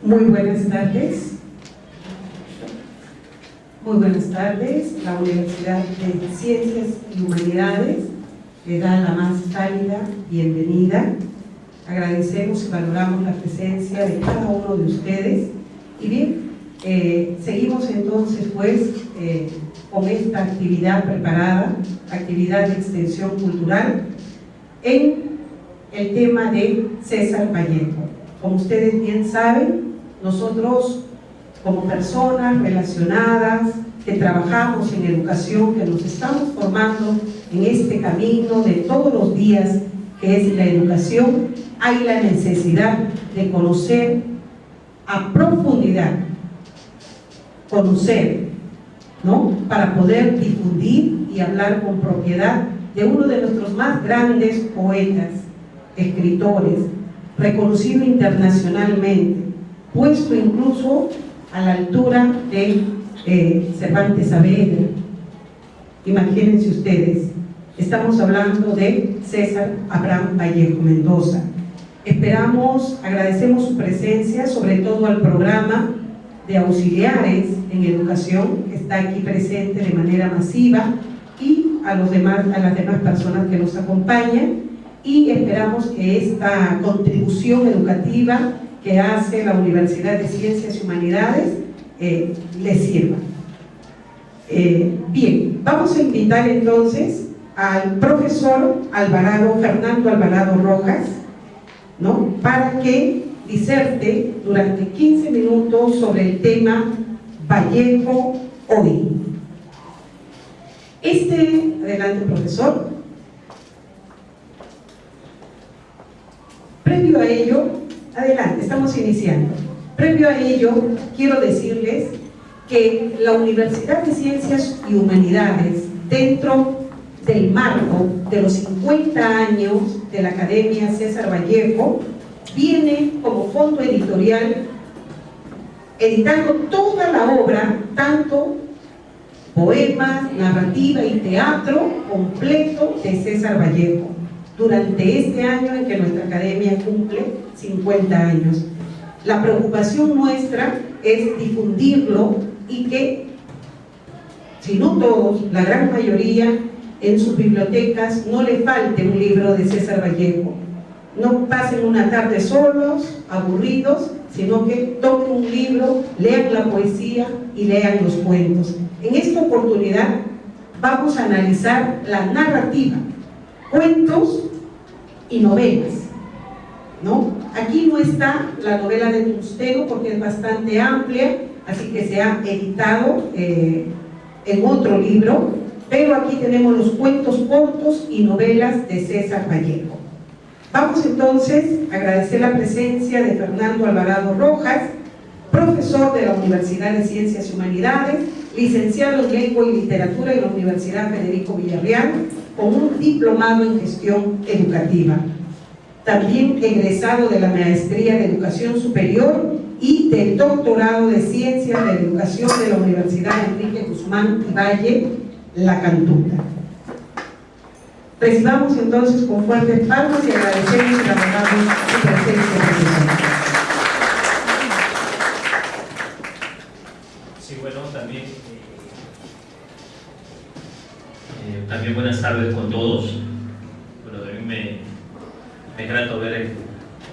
Muy buenas tardes. Muy buenas tardes. La Universidad de Ciencias y Humanidades le da la más cálida bienvenida. Agradecemos y valoramos la presencia de cada uno de ustedes. Y bien, seguimos entonces con esta actividad preparada, actividad de extensión cultural, en el tema de César Vallejo. Como ustedes bien saben, nosotros como personas relacionadas, que trabajamos en educación, que nos estamos formando en este camino de todos los días que es la educación, hay la necesidad de conocer a profundidad, ¿no? Para poder difundir y hablar con propiedad de uno de nuestros más grandes poetas, escritores, reconocido internacionalmente, puesto incluso a la altura de Cervantes Saavedra. Imagínense ustedes, estamos hablando de César Abraham Vallejo Mendoza. Agradecemos su presencia, sobre todo al programa de auxiliares en educación, que está aquí presente de manera masiva, y a las demás personas que nos acompañan, y esperamos que esta contribución educativa que hace la Universidad de Ciencias y Humanidades les sirva. Bien, vamos a invitar entonces al profesor Fernando Alvarado Rojas, ¿no?, para que diserte durante 15 minutos sobre el tema Vallejo hoy. Adelante, profesor. Previo a ello, adelante, estamos iniciando. Previo a ello, quiero decirles que la Universidad de Ciencias y Humanidades, dentro del marco de los 50 años de la Academia César Vallejo, viene como fondo editorial editando toda la obra, tanto poemas, narrativa y teatro completo de César Vallejo, durante este año en que nuestra academia cumple 50 años. La preocupación nuestra es difundirlo y que, si no todos, la gran mayoría, en sus bibliotecas no le falte un libro de César Vallejo. No pasen una tarde solos, aburridos, sino que tomen un libro, lean la poesía y lean los cuentos. En esta oportunidad vamos a analizar la narrativa, cuentos y novelas, ¿no? Aquí no está la novela de Tungsteno porque es bastante amplia, así que se ha editado en otro libro, pero aquí tenemos los cuentos cortos y novelas de César Vallejo. Vamos entonces a agradecer la presencia de Fernando Alvarado Rojas, profesor de la Universidad de Ciencias y Humanidades, licenciado en Lengua y Literatura en la Universidad Federico Villarreal, con un diplomado en Gestión Educativa. También egresado de la Maestría de Educación Superior y del Doctorado de Ciencias de la Educación de la Universidad Enrique Guzmán y Valle, La Cantuta. Recibamos entonces con fuertes palmas y agradecemos y valoramos su presencia, profesor. Sí, bueno, también buenas tardes con todos. Bueno, a mí me grato ver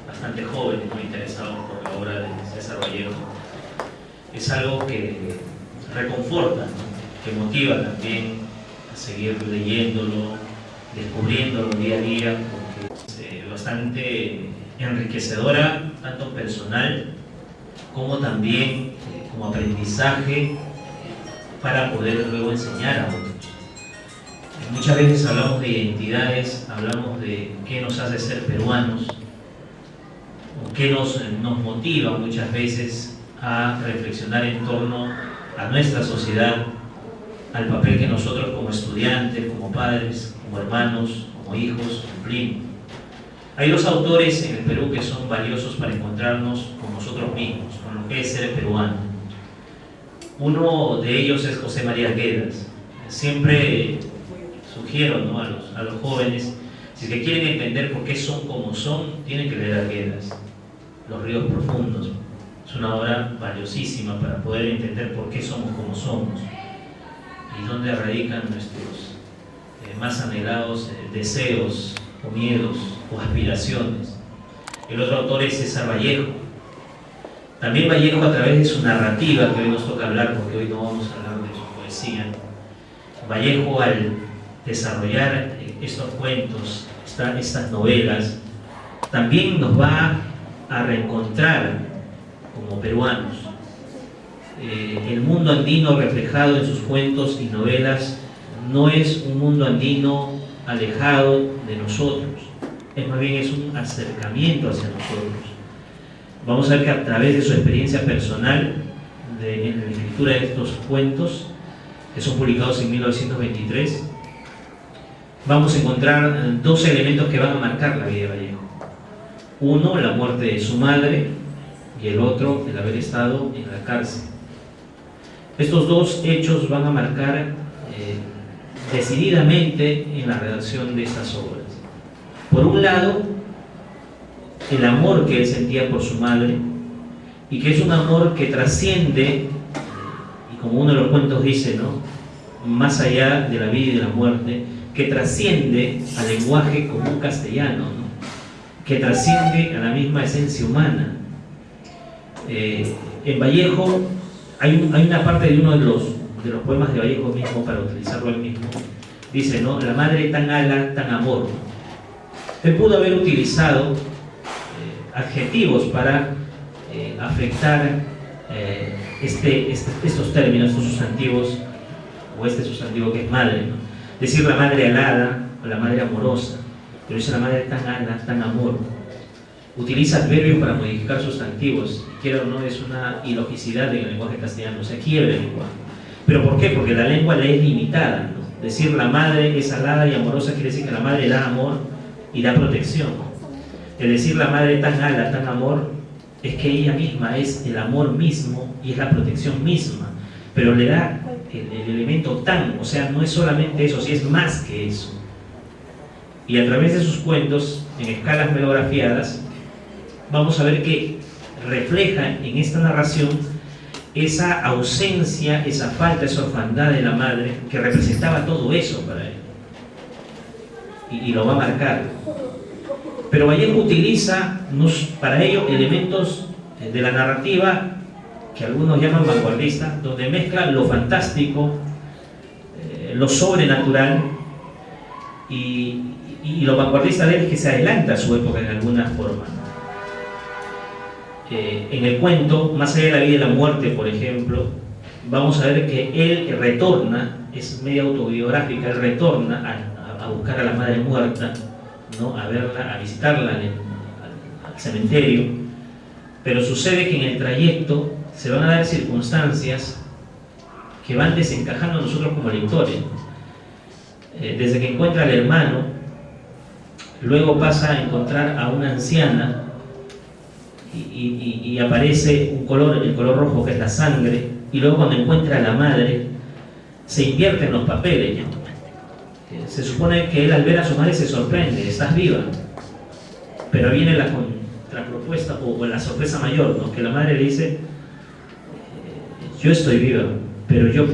bastante jóvenes muy interesados por la obra de César Vallejo. Es algo que reconforta, ¿no?, que motiva también a seguir leyéndolo, descubriéndolo día a día, porque es bastante enriquecedora, tanto personal como también como aprendizaje para poder luego enseñar a otros. Muchas veces hablamos de identidades, hablamos de qué nos hace ser peruanos, o qué nos motiva muchas veces a reflexionar en torno a nuestra sociedad, al papel que nosotros como estudiantes, como padres, como hermanos, como hijos cumplimos. Hay dos autores en el Perú que son valiosos para encontrarnos con nosotros mismos, con lo que es ser peruano. Uno de ellos es José María Quedas. Siempre sugiero, ¿no?, a los jóvenes, si es que quieren entender por qué son como son, tienen que leer a Quedas. Los ríos profundos Es una obra valiosísima para poder entender por qué somos como somos y dónde radican nuestros más anhelados deseos o miedos o aspiraciones. El otro autor es César Vallejo. También Vallejo, a través de su narrativa, que hoy nos toca hablar porque hoy no vamos a hablar de su poesía, Vallejo, al desarrollar estos cuentos, estas novelas, también nos va a reencontrar como peruanos. El mundo andino reflejado en sus cuentos y novelas no es un mundo andino alejado de nosotros, es más bien es un acercamiento hacia nosotros. Vamos a ver que a través de su experiencia personal en la escritura de estos cuentos, que son publicados en 1923, vamos a encontrar dos elementos que van a marcar la vida de Vallejo. Uno, la muerte de su madre, y el otro, el haber estado en la cárcel. Estos dos hechos van a marcar decididamente en la redacción de estas obras. Por un lado, el amor que él sentía por su madre, y que es un amor que trasciende, y como uno de los cuentos dice, ¿no?, más allá de la vida y de la muerte, que trasciende al lenguaje común castellano, ¿no?, que trasciende a la misma esencia humana. En Vallejo hay una parte de uno de los poemas de Vallejo mismo, para utilizarlo él mismo, dice, ¿no?, la madre tan ala, tan amor. Él pudo haber utilizado adjetivos para afectar estos términos, estos sustantivos, o este sustantivo que es madre, ¿no? Decir la madre alada o la madre amorosa, pero dice la madre tan ala, tan amor. Utiliza adverbios para modificar sustantivos, quiera o no, es una ilogicidad en el lenguaje castellano, o sea, quiebra el lenguaje. ¿Pero por qué? Porque la lengua le es limitada, ¿no? Decir la madre es alada y amorosa quiere decir que la madre da amor y da protección. El decir la madre tan ala, tan amor, es que ella misma es el amor mismo y es la protección misma, pero le da el elemento tan, o sea, no es solamente eso, sí es más que eso. Y a través de sus cuentos, en escalas melografiadas, vamos a ver que refleja en esta narración esa ausencia, esa falta, esa orfandad de la madre, que representaba todo eso para él. Y lo va a marcar. Pero Vallejo utiliza para ello elementos de la narrativa que algunos llaman vanguardista, donde mezcla lo fantástico, lo sobrenatural, y lo vanguardista de él es que se adelanta a su época en alguna forma. En el cuento, más allá de la vida y la muerte, por ejemplo, vamos a ver que él retorna, es medio autobiográfica, él retorna a buscar a la madre muerta, ¿no?, a verla, a visitarla al cementerio, pero sucede que en el trayecto se van a dar circunstancias que van desencajando a nosotros como lectores. Desde que encuentra al hermano, luego pasa a encontrar a una anciana y aparece el color rojo, que es la sangre, y luego cuando encuentra a la madre se invierten los papeles, ¿no? Se supone que él, al ver a su madre, se sorprende, estás viva, pero viene la contrapropuesta o la sorpresa mayor, ¿no?, que la madre le dice, yo estoy viva, pero yo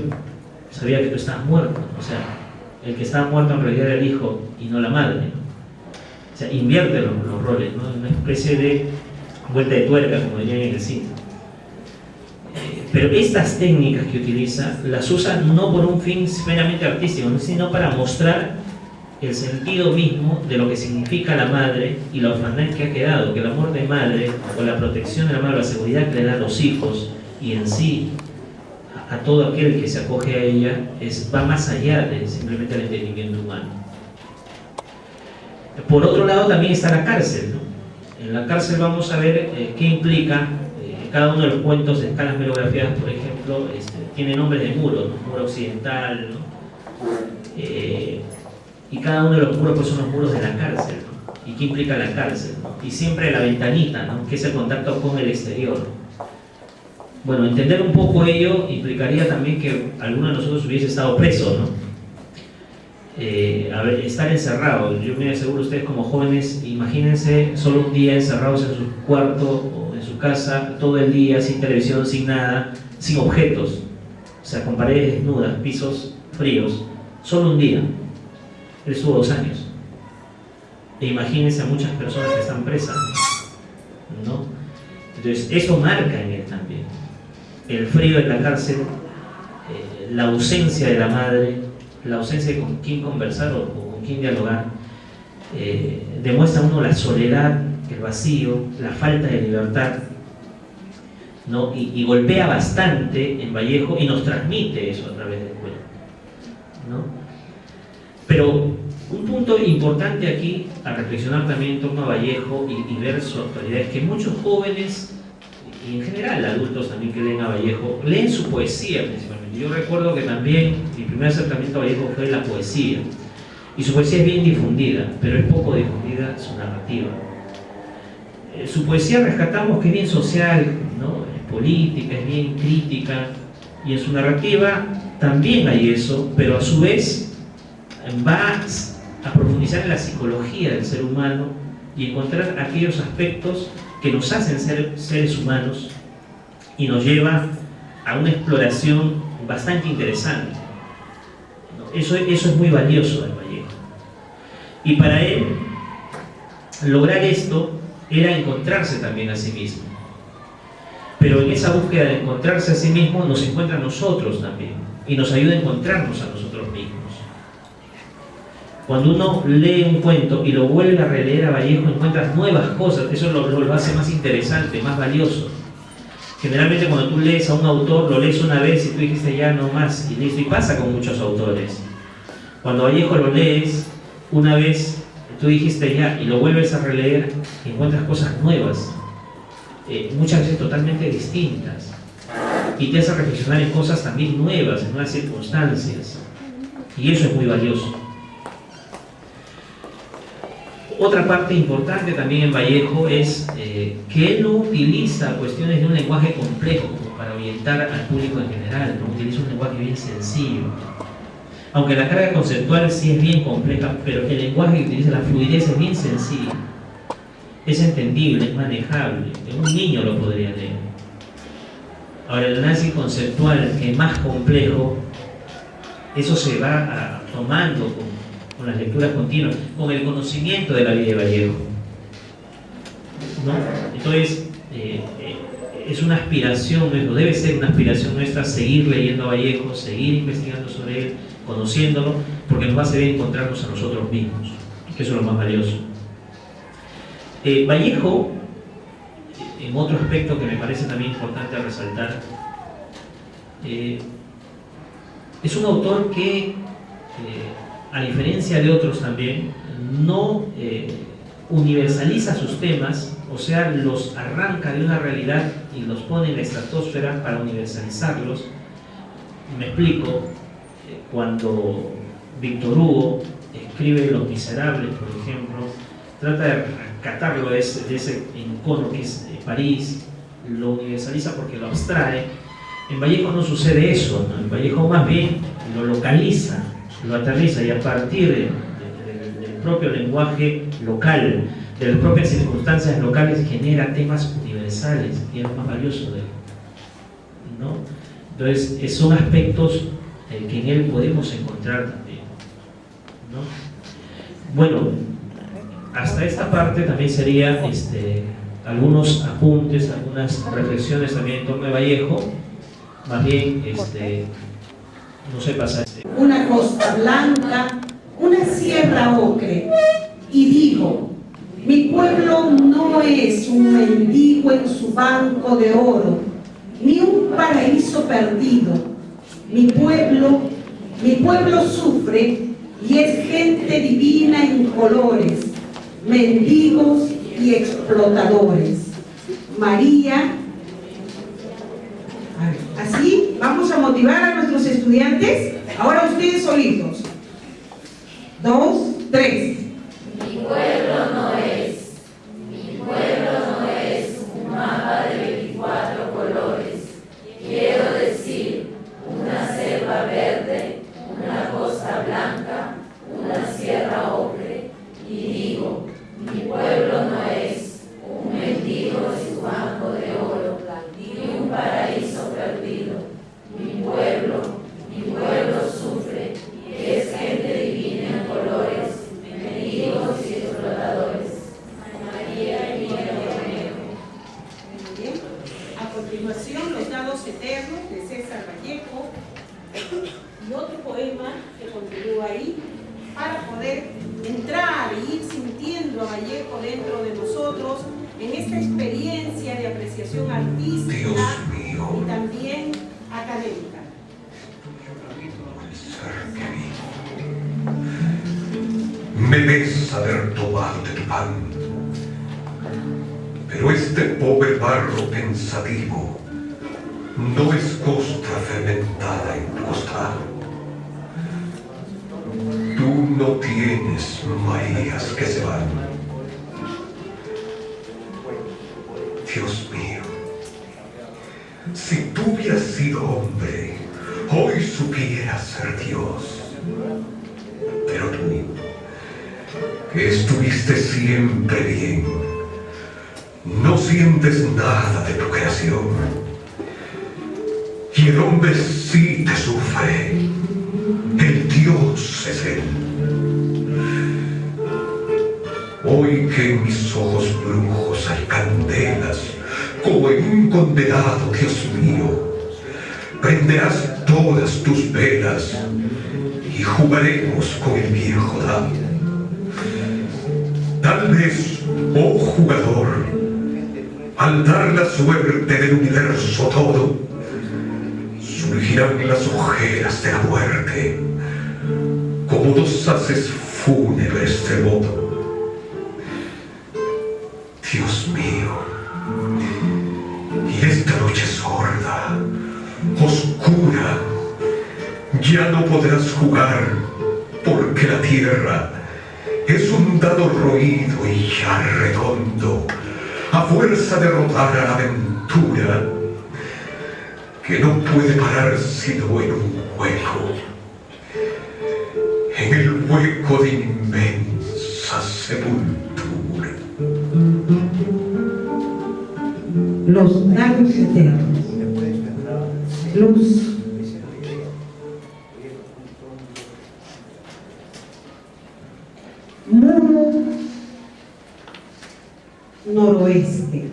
sabía que tú estabas muerto. O sea, el que estaba muerto en realidad era el hijo y no la madre, ¿no? O sea, invierte los roles, ¿no?, una especie de vuelta de tuerca, como dirían en el cine. Pero estas técnicas que utiliza las usa no por un fin meramente artístico, sino para mostrar el sentido mismo de lo que significa la madre y la orfandad que ha quedado, que el amor de madre o la protección de la madre, la seguridad que le da a los hijos y en sí a todo aquel que se acoge a ella, va más allá de simplemente el entendimiento humano. Por otro lado también está la cárcel, ¿no? En la cárcel vamos a ver qué implica. Cada uno de los cuentos de escalas melografiadas, por ejemplo, tiene nombres de muros, ¿no?, muro occidental, ¿no? Y cada uno de los muros, pues, son los muros de la cárcel, ¿no? ¿Y qué implica la cárcel, ¿no? Y siempre la ventanita, ¿no?, que es el contacto con el exterior. Bueno, entender un poco ello implicaría también que alguno de nosotros hubiese estado preso, ¿no? A ver, estar encerrado. Yo me aseguro, ustedes como jóvenes, imagínense solo un día encerrados en su cuarto o en su su casa todo el día, sin televisión, sin nada, sin objetos, o sea, con paredes desnudas, pisos fríos, solo un día. Él estuvo 2 años. E imagínense a muchas personas que están presas, ¿no? Entonces, eso marca en él también. El frío en la cárcel, la ausencia de la madre, la ausencia de con quién conversar o con quién dialogar, demuestra a uno la soledad, el vacío, la falta de libertad, ¿no? Y golpea bastante en Vallejo y nos transmite eso a través del cuento, ¿no? Pero un punto importante aquí a reflexionar también en torno a Vallejo y ver su actualidad es que muchos jóvenes y en general adultos también que leen a Vallejo leen su poesía principalmente. Yo recuerdo que también mi primer acercamiento a Vallejo fue la poesía, y su poesía es bien difundida, pero es poco difundida su narrativa. Su poesía rescatamos que es bien social, ¿no? Es política, es bien crítica, y en su narrativa también hay eso, pero a su vez va a profundizar en la psicología del ser humano y encontrar aquellos aspectos que nos hacen ser seres humanos y nos lleva a una exploración bastante interesante. Eso es muy valioso del Vallejo. Y para él, lograr esto era encontrarse también a sí mismo. Pero en esa búsqueda de encontrarse a sí mismo nos encuentra a nosotros también y nos ayuda a encontrarnos a nosotros mismos. Cuando uno lee un cuento y lo vuelve a releer a Vallejo, encuentras nuevas cosas. Eso lo hace más interesante, más valioso. Generalmente cuando tú lees a un autor, lo lees una vez y tú dijiste ya no más, y listo. Y pasa con muchos autores. Cuando Vallejo lo lees una vez, tú dijiste ya, y lo vuelves a releer, y encuentras cosas nuevas, muchas veces totalmente distintas. Y te hace reflexionar en cosas también nuevas, en nuevas circunstancias. Y eso es muy valioso. Otra parte importante también en Vallejo es que él no utiliza cuestiones de un lenguaje complejo como para orientar al público en general, no utiliza un lenguaje bien sencillo. Aunque la carga conceptual sí es bien compleja, pero el lenguaje que utiliza, la fluidez es bien sencilla, es entendible, es manejable, un niño lo podría leer. Ahora, el análisis conceptual, que es más complejo, eso se va tomando con las lecturas continuas, con el conocimiento de la vida de Vallejo, ¿no? Entonces, es una aspiración, debe ser una aspiración nuestra seguir leyendo a Vallejo, seguir investigando sobre él, conociéndolo, porque nos va a servir encontrarnos a nosotros mismos, que eso es lo más valioso. Vallejo, en otro aspecto que me parece también importante resaltar, es un autor que, a diferencia de otros también, no universaliza sus temas, o sea, los arranca de una realidad y los pone en la estratosfera para universalizarlos. Me explico. Cuando Víctor Hugo escribe Los Miserables, por ejemplo, trata de rescatarlo de ese encono que es París, lo universaliza porque lo abstrae. En Vallejo no sucede eso, ¿no? En Vallejo más bien lo localiza, lo aterriza, y a partir del propio lenguaje local, de las propias circunstancias locales, genera temas universales, y es lo más valioso de él, ¿no? Entonces, son aspectos que en él podemos encontrar también, ¿no? Bueno, hasta esta parte también sería algunos apuntes, algunas reflexiones también en torno a Vallejo. Más bien, no sé, pasa una costa blanca, una sierra ocre, y digo, mi pueblo no es un mendigo en su banco de oro, ni un paraíso perdido. Mi pueblo sufre y es gente divina en colores, mendigos y explotadores. María. Así vamos a motivar a nuestros estudiantes. Ahora ustedes solitos. 2, 3. Mi pueblo no es un mapa de 24 colores. Quiero decir, una selva verde, una costa blanca, una sierra ocre. Y digo, mi pueblo no es un mendigo en su banco de expresión artística y también académica. Me ves haber tomado de tu pan, pero este pobre barro pensativo no es costra fermentada en tu costado. Tú no tienes Marías que se van. Dios mío, si tú hubieras sido hombre, hoy supieras ser Dios. Pero tú, que estuviste siempre bien, no sientes nada de tu creación. Y el hombre sí te sufre. El Dios es Él. Hoy que en mis ojos brujos hay candelas, como en un condenado, Dios mío, prenderás todas tus velas y jugaremos con el viejo dado. Tal vez, oh jugador, al dar la suerte del universo todo, surgirán las ojeras de la muerte, como dos haces fúnebres de modo. Dios mío, y esta noche sorda, oscura, ya no podrás jugar, porque la tierra es un dado roído y ya redondo, a fuerza de rodar a la aventura, que no puede parar sino en un hueco, en el hueco de inmensa sepultura. Los dados eternos. Luz. Muro noroeste.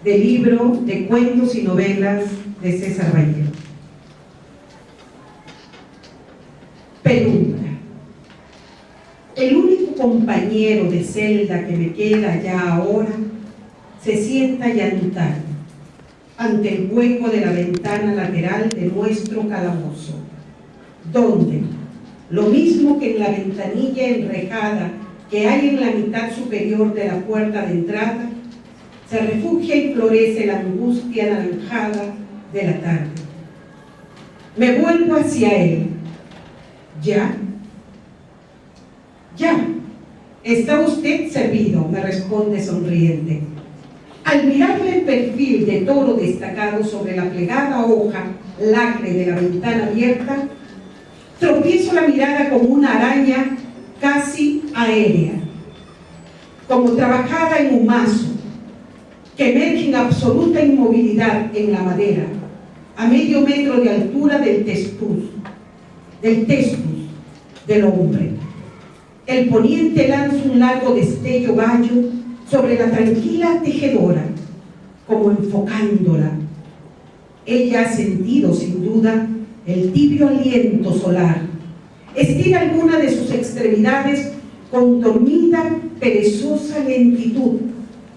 Del libro de cuentos y novelas de César Vallejo. Penumbra. El único compañero de celda que me queda ya ahora se sienta a llantar ante el hueco de la ventana lateral de nuestro calabozo, donde, lo mismo que en la ventanilla enrejada que hay en la mitad superior de la puerta de entrada, se refugia y florece la angustia anaranjada de la tarde. Me vuelvo hacia él. ¿Ya? Ya. ¿Está usted servido?, me responde sonriente. Al mirarle el perfil de toro destacado sobre la plegada hoja lacre de la ventana abierta, tropiezo la mirada como una araña casi aérea, como trabajada en humazo, que emerge en absoluta inmovilidad en la madera, a medio metro de altura del testus del hombre. El poniente lanza un largo destello bayo sobre la tranquila tejedora, como enfocándola. Ella ha sentido, sin duda, el tibio aliento solar. Estira alguna de sus extremidades con dormida, perezosa lentitud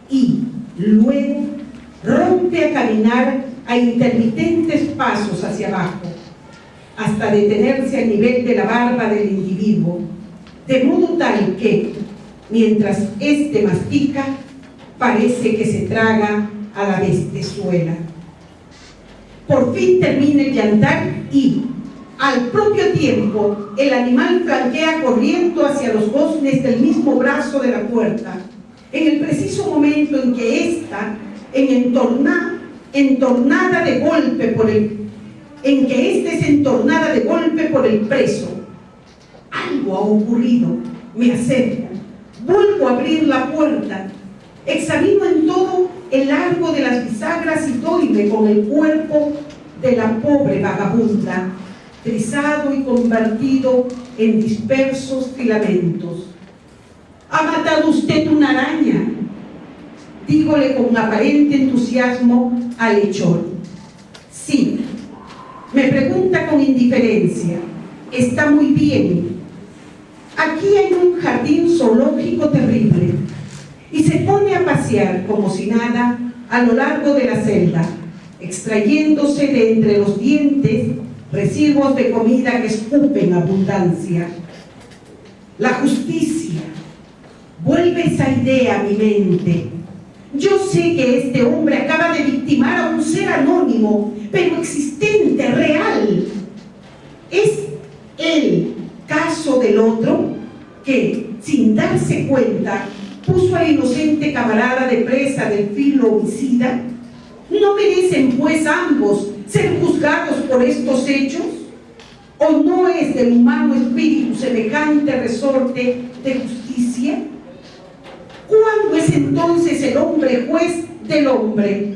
y, luego, rompe a caminar a intermitentes pasos hacia abajo, hasta detenerse a nivel de la barba del individuo, de modo tal que, mientras éste mastica, parece que se traga a la bestezuela. Por fin termina el llantar y, al propio tiempo, el animal flanquea corriendo hacia los goznes del mismo brazo de la puerta, en el preciso momento en que ésta, entornada de golpe por el preso. Algo ha ocurrido, me acerco, vuelvo a abrir la puerta, examino en todo el largo de las bisagras y doyme con el cuerpo de la pobre vagabunda, trizado y convertido en dispersos filamentos. ¿Ha matado usted una araña?, dígole con aparente entusiasmo al hechor. Sí. Me pregunta con indiferencia. Está muy bien. Aquí hay un jardín zoológico terrible. Y se pone a pasear como si nada a lo largo de la celda, extrayéndose de entre los dientes residuos de comida que escupen abundancia. La justicia, vuelve esa idea a mi mente. Yo sé que este hombre acaba de victimar a un ser anónimo, pero existente, real. Es el caso del otro que, sin darse cuenta, puso al inocente camarada de presa del filo homicida. ¿No merecen pues ambos ser juzgados por estos hechos? ¿O no es del humano espíritu semejante resorte de justicia? ¿Cuándo es entonces el hombre juez del hombre?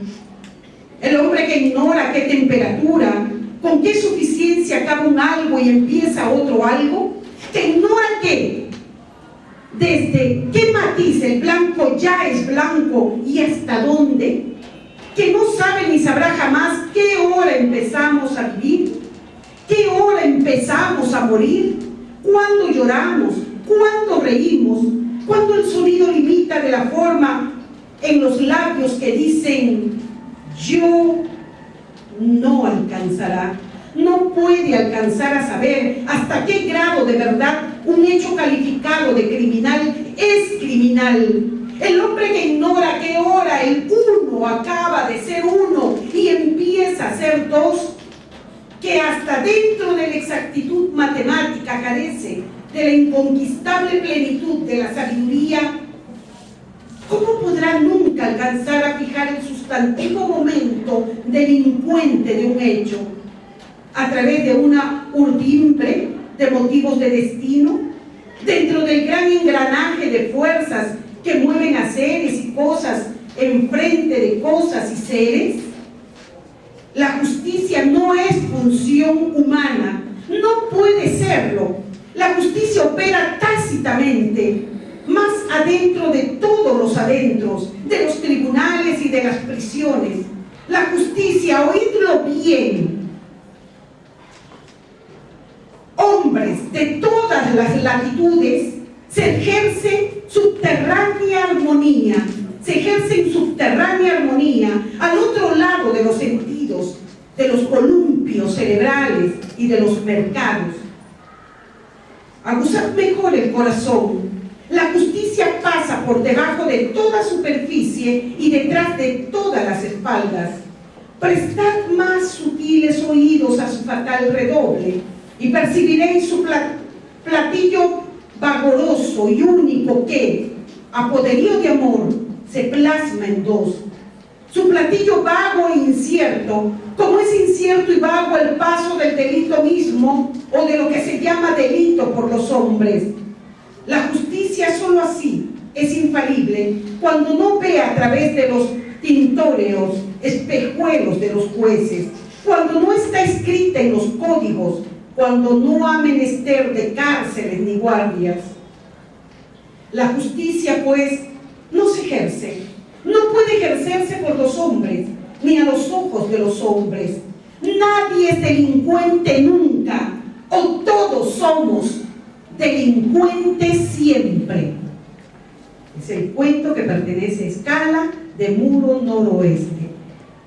El hombre que ignora qué temperatura, con qué suficiencia acaba un algo y empieza otro algo, que ignora qué, desde qué matiz el blanco ya es blanco y hasta dónde, que no sabe ni sabrá jamás qué hora empezamos a vivir, qué hora empezamos a morir, cuándo lloramos, cuándo reímos, cuándo el sonido limita de la forma en los labios que dicen yo, no alcanzará, no puede alcanzar a saber hasta qué grado de verdad un hecho calificado de criminal es criminal. El hombre que ignora qué hora el uno acaba de ser uno y empieza a ser dos, que hasta dentro de la exactitud matemática carece de la inconquistable plenitud de la sabiduría, ¿cómo podrá nunca alcanzar a fijar el sustantivo momento delincuente de un hecho a través de una urdimbre de motivos de destino, dentro del gran engranaje de fuerzas que mueven a seres y cosas enfrente de cosas y seres? La justicia no es función humana, no puede serlo. La justicia opera tácitamente, más adentro de todos los adentros, de los tribunales y de las prisiones. La justicia, oídlo bien, hombres de todas las latitudes, se ejerce subterránea armonía, se ejerce en subterránea armonía al otro lado de los sentidos, de los columpios cerebrales y de los mercados. Aguzad mejor el corazón. La justicia pasa por debajo de toda superficie y detrás de todas las espaldas. Prestad más sutiles oídos a su fatal redoble y percibiréis su platillo vagoroso y único que, a poderío de amor, se plasma en dos. Su platillo vago e incierto, como es incierto y vago el paso del delito mismo o de lo que se llama delito por los hombres. La justicia solo así es infalible cuando no ve a través de los tintóreos, espejuelos de los jueces, cuando no está escrita en los códigos, cuando no ha menester de cárceles ni guardias. La justicia, pues, no se ejerce, no puede ejercerse por los hombres, ni a los ojos de los hombres. Nadie es delincuente nunca, o todos somos delincuentes siempre. Es el cuento que pertenece a Escala, de Muro Noroeste.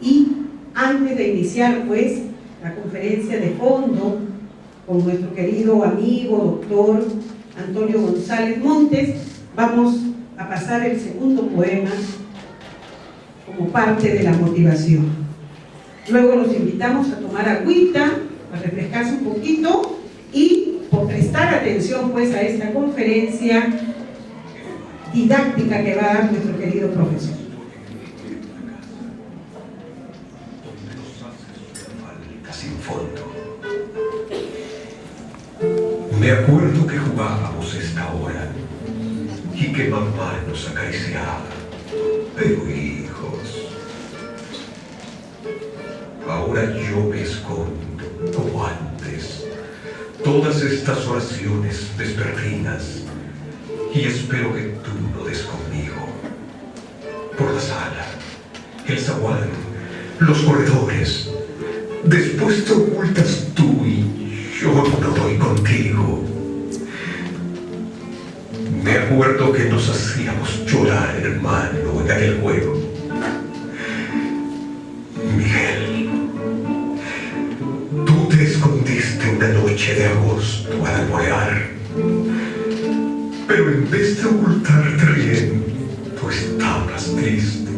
Y antes de iniciar, pues, la conferencia de fondo con nuestro querido amigo, doctor Antonio González Montes, vamos a pasar el segundo poema como parte de la motivación. Luego los invitamos a tomar agüita, a refrescarse un poquito y por prestar atención pues a esta conferencia didáctica que va a dar nuestro querido profesor. Sin fondo. Me acuerdo que jugábamos esta hora y que mamá nos acariciaba, pero hijos, ahora yo me escondo como antes todas estas oraciones vespertinas y espero que tú no des conmigo. Por la sala, el zaguán, los corredores, después te ocultas tú y yo no doy contigo. Me acuerdo que nos hacíamos llorar, hermano, en aquel juego. noche de agosto al alborear. Pero en vez de ocultarte riendo, estabas triste.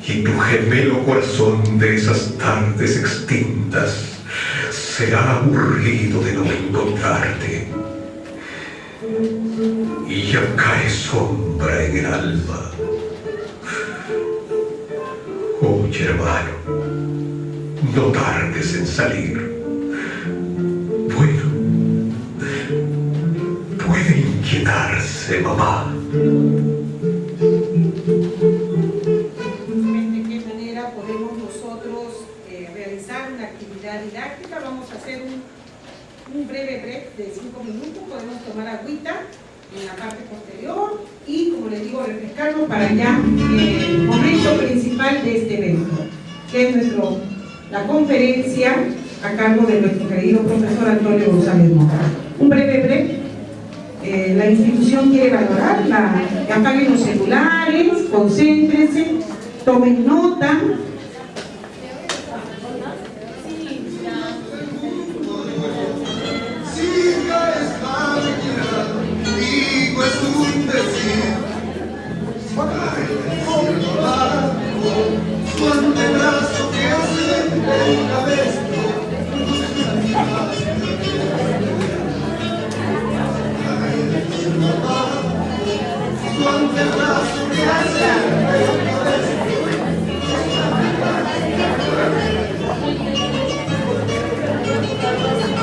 Y tu gemelo corazón de esas tardes extintas será aburrido de no encontrarte. Y ya cae sombra en el alma. Oye, hermano, no tardes en salir. Bueno, puede inquietarse, mamá. ¿De qué manera podemos nosotros realizar una actividad didáctica? Vamos a hacer un breve break de 5 minutos. Podemos tomar agüita en la parte posterior y, como les digo, refrescarnos para ya el momento principal de este evento, que es la conferencia a cargo de nuestro querido profesor Antonio González Mora. Un breve break. La institución quiere valorarla. Apaguen los celulares, concéntrense, tomen nota.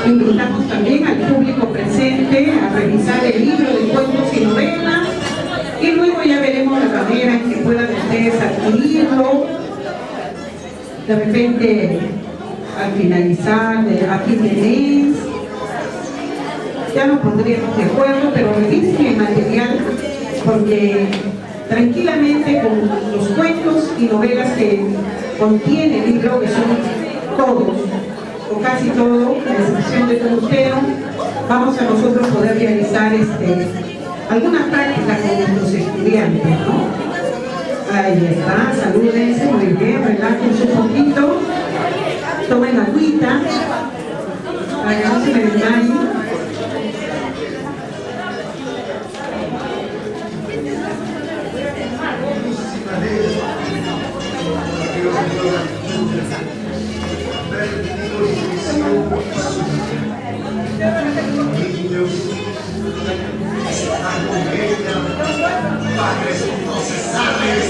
Invitamos también al público presente a revisar el libro de cuentos y novelas y luego ya veremos la manera en que puedan ustedes adquirirlo. De repente, al finalizar, a fin de mes, ya nos pondríamos de acuerdo, pero revisen el material porque tranquilamente con los cuentos y novelas que contiene el libro, que son todos o casi todo, a excepción de Turuteo, vamos a nosotros poder realizar algunas prácticas con nuestros estudiantes, ¿no? Ahí está, salúdense, muy bien, relájense un poquito, tomen agüita, para que no se me desmayen. Padres inconcesables.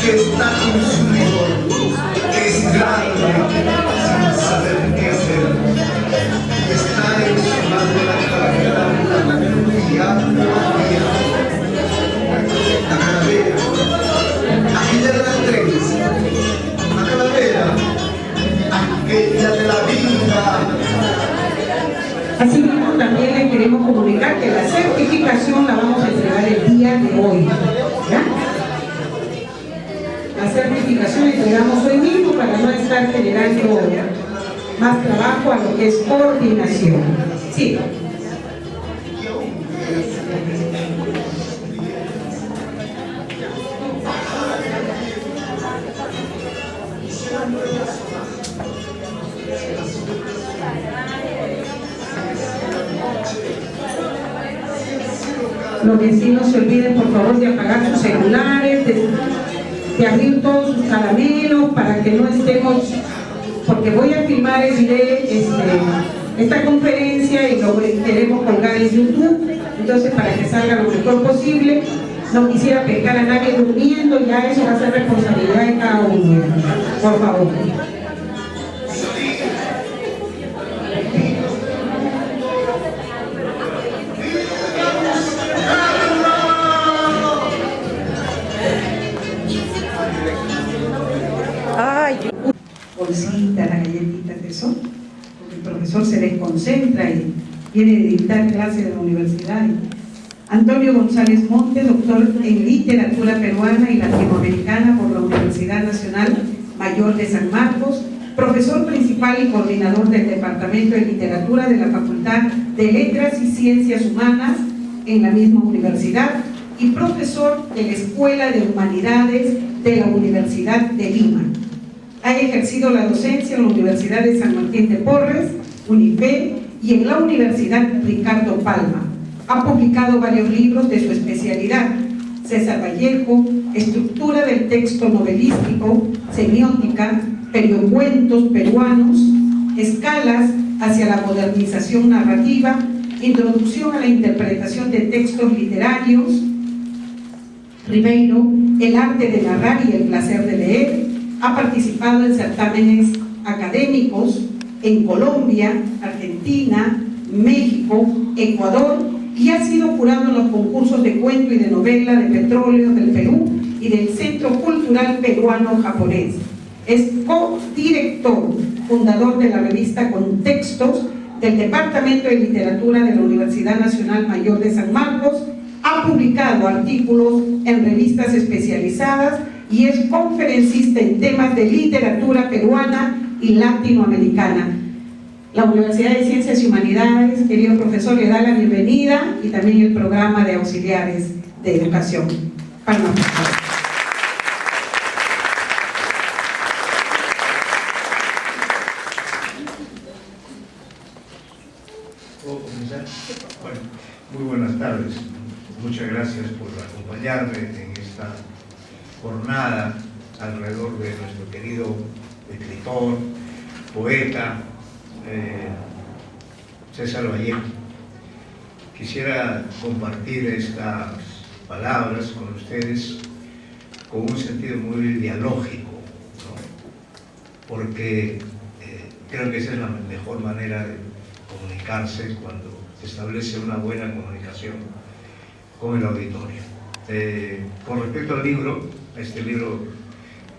Que está consumido, que es grande, sin saber qué hacer. Está en su mano la calavera y habla la calavera, aquella de las tres, la calavera, aquella de la vida. Asimismo, también les queremos comunicar que la certificación la vamos a entregar el día de hoy, ¿ya? La certificación la entregamos hoy mismo para no estar generando más trabajo a lo que es coordinación. Sí. Los vecinos se olviden por favor de apagar sus celulares, de abrir todos sus caramelos para que no estemos, porque voy a filmar el video, esta conferencia y lo queremos colgar en YouTube, entonces para que salga lo mejor posible. No quisiera pescar a nadie durmiendo, ya eso va a ser responsabilidad de cada uno, por favor. Bolsita, las galletitas de sol, porque el profesor se desconcentra y viene de dictar clases de la universidad. Antonio González Monte, doctor en literatura peruana y latinoamericana por la Universidad Nacional Mayor de San Marcos, profesor principal y coordinador del Departamento de Literatura de la Facultad de Letras y Ciencias Humanas en la misma universidad y profesor de la Escuela de Humanidades de la Universidad de Lima. Ha ejercido la docencia en la Universidad de San Martín de Porres, UNIFE, y en la Universidad Ricardo Palma. Ha publicado varios libros de su especialidad: César Vallejo, Estructura del texto novelístico, Semiótica, Periocuentos peruanos, Escalas hacia la modernización narrativa, Introducción a la interpretación de textos literarios, Ribeiro, El arte de narrar y el placer de leer. Ha participado en certámenes académicos en Colombia, Argentina, México, Ecuador y ha sido jurado en los concursos de cuento y de novela de Petróleo del Perú y del Centro Cultural Peruano-Japonés. Es co-director, fundador de la revista Contextos del Departamento de Literatura de la Universidad Nacional Mayor de San Marcos. Ha publicado artículos en revistas especializadas y es conferencista en temas de literatura peruana y latinoamericana. La Universidad de Ciencias y Humanidades, querido profesor, le da la bienvenida y también el programa de auxiliares de educación. Palmas, por favor. ¿Puedo comenzar? Bueno, muy buenas tardes. Muchas gracias por acompañarme en esta jornada alrededor de nuestro querido escritor, poeta, César Vallejo. Quisiera compartir estas palabras con ustedes con un sentido muy dialógico, ¿no? Porque creo que esa es la mejor manera de comunicarse cuando se establece una buena comunicación con el auditorio. Con respecto al libro, este libro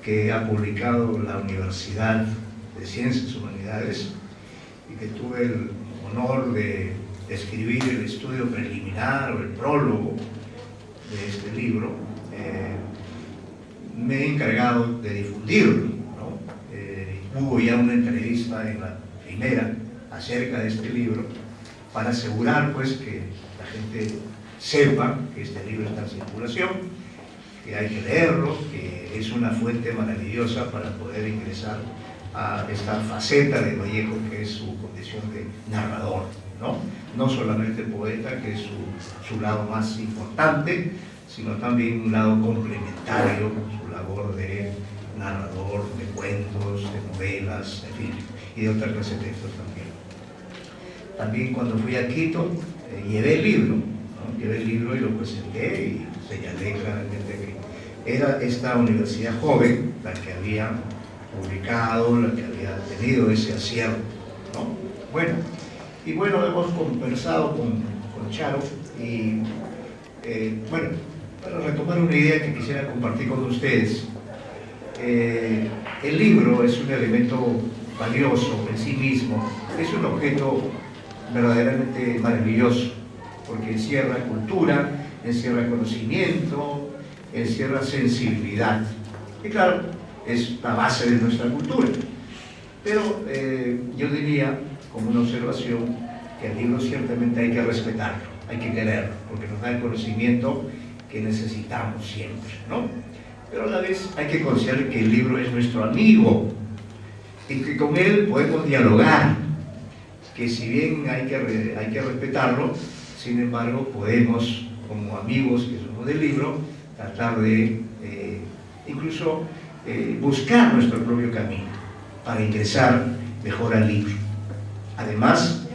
que ha publicado la Universidad de Ciencias Humanidades y que tuve el honor de escribir el estudio preliminar o el prólogo de este libro, me he encargado de difundirlo, ¿no? Hubo ya una entrevista en la primera acerca de este libro para asegurar pues que la gente sepa que este libro está en circulación, que hay que leerlo, que es una fuente maravillosa para poder ingresar a esta faceta de Vallejo que es su condición de narrador, ¿no? No solamente poeta, que es su lado más importante, sino también un lado complementario, su labor de narrador de cuentos, de novelas, en fin, y de otras clases de textos también. También cuando fui a Quito, llevé el libro, ¿no? Llevé el libro y lo presenté y señalé claramente que era esta universidad joven la que había publicado, la que había tenido ese acierto, ¿no? Bueno, y bueno, hemos conversado con Charo y bueno, para retomar una idea que quisiera compartir con ustedes, el libro es un elemento valioso en sí mismo, es un objeto verdaderamente maravilloso, porque encierra cultura, encierra conocimiento, encierra sensibilidad. Y claro, es la base de nuestra cultura. Pero yo diría, como una observación, que el libro ciertamente hay que respetarlo, hay que quererlo, porque nos da el conocimiento que necesitamos siempre, ¿no? Pero a la vez hay que considerar que el libro es nuestro amigo y que con él podemos dialogar, que si bien hay que respetarlo, sin embargo podemos como amigos que somos del libro, tratar de incluso buscar nuestro propio camino para ingresar mejor al libro. Además,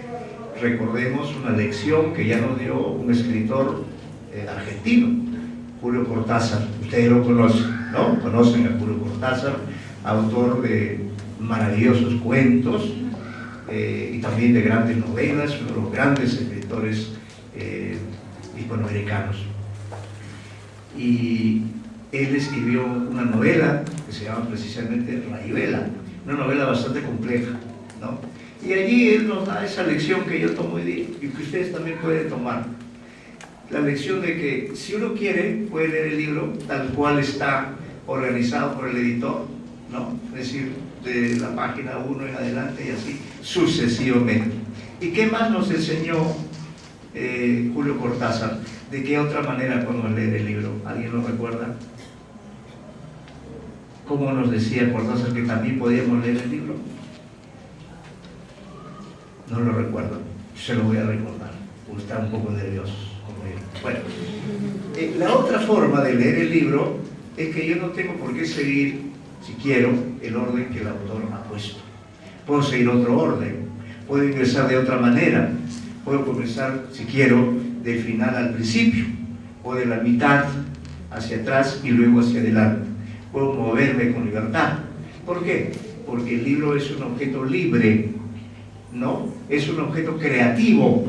recordemos una lección que ya nos dio un escritor argentino, Julio Cortázar. Ustedes lo conocen, ¿no? Conocen a Julio Cortázar, autor de maravillosos cuentos y también de grandes novelas, uno de los grandes escritores hispanoamericanos. Y él escribió una novela que se llama precisamente Rayuela, una novela bastante compleja, ¿no? Y allí él nos da esa lección que yo tomo y que ustedes también pueden tomar. La lección de que si uno quiere, puede leer el libro tal cual está organizado por el editor, ¿no? Es decir, de la página 1 en adelante y así sucesivamente. ¿Y qué más nos enseñó Julio Cortázar? ¿De qué otra manera podemos leer el libro? ¿Alguien lo recuerda? ¿Cómo nos decía Cortázar que también podíamos leer el libro? No lo recuerdo, se lo voy a recordar, porque está un poco nervioso conmigo. Bueno, la otra forma de leer el libro es que yo no tengo por qué seguir, si quiero, el orden que el autor ha puesto. Puedo seguir otro orden, puedo ingresar de otra manera, puedo comenzar, si quiero, del final al principio, o de la mitad hacia atrás y luego hacia adelante. Puedo moverme con libertad. ¿Por qué? Porque el libro es un objeto libre, ¿no? Es un objeto creativo.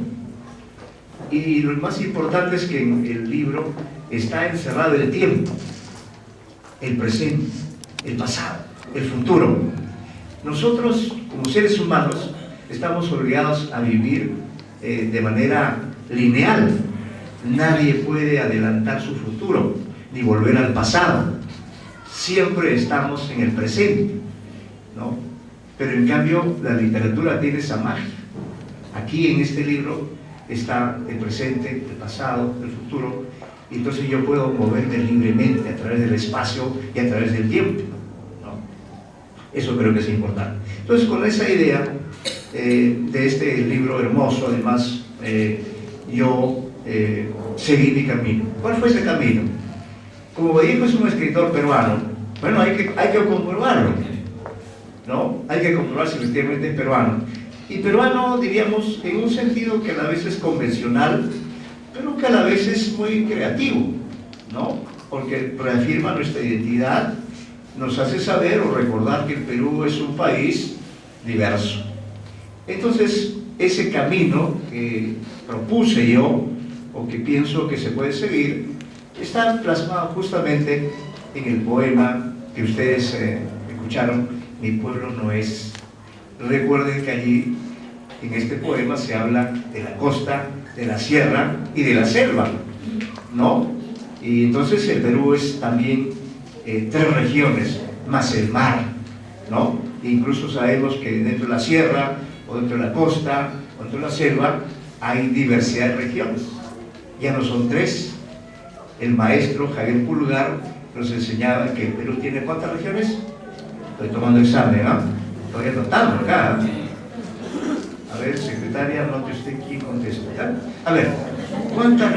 Y lo más importante es que en el libro está encerrado el tiempo, el presente, el pasado, el futuro. Nosotros, como seres humanos, estamos obligados a vivir de manera lineal. Nadie puede adelantar su futuro, ni volver al pasado. Siempre estamos en el presente, ¿no? Pero en cambio, la literatura tiene esa magia. Aquí en este libro está el presente, el pasado, el futuro, y entonces yo puedo moverme libremente a través del espacio y a través del tiempo, ¿no? Eso creo que es importante. Entonces, con esa idea de este libro hermoso, además, yo seguí mi camino. ¿Cuál fue ese camino? Como Vallejo es un escritor peruano, bueno, hay que comprobarlo, ¿no? Hay que comprobar si efectivamente es peruano. Y peruano, diríamos, en un sentido que a la vez es convencional, pero que a la vez es muy creativo, ¿no? Porque reafirma nuestra identidad, nos hace saber o recordar que el Perú es un país diverso. Entonces, ese camino que propuse yo, o que pienso que se puede seguir, está plasmado justamente en el poema que ustedes escucharon, Mi pueblo no es. Recuerden que allí, en este poema, se habla de la costa, de la sierra y de la selva, ¿no? Y entonces el Perú es también 3 regiones, más el mar, ¿no? E incluso sabemos que dentro de la sierra, o dentro de la costa, o dentro de la selva, hay diversidad de regiones. Ya no son 3. El maestro Javier Pulgar nos enseñaba que el Perú tiene ¿cuántas regiones? Estoy tomando examen, ¿no? Estoy anotando acá. A ver, secretaria, anote usted quién contesta, ¿ya? A ver, ¿cuántas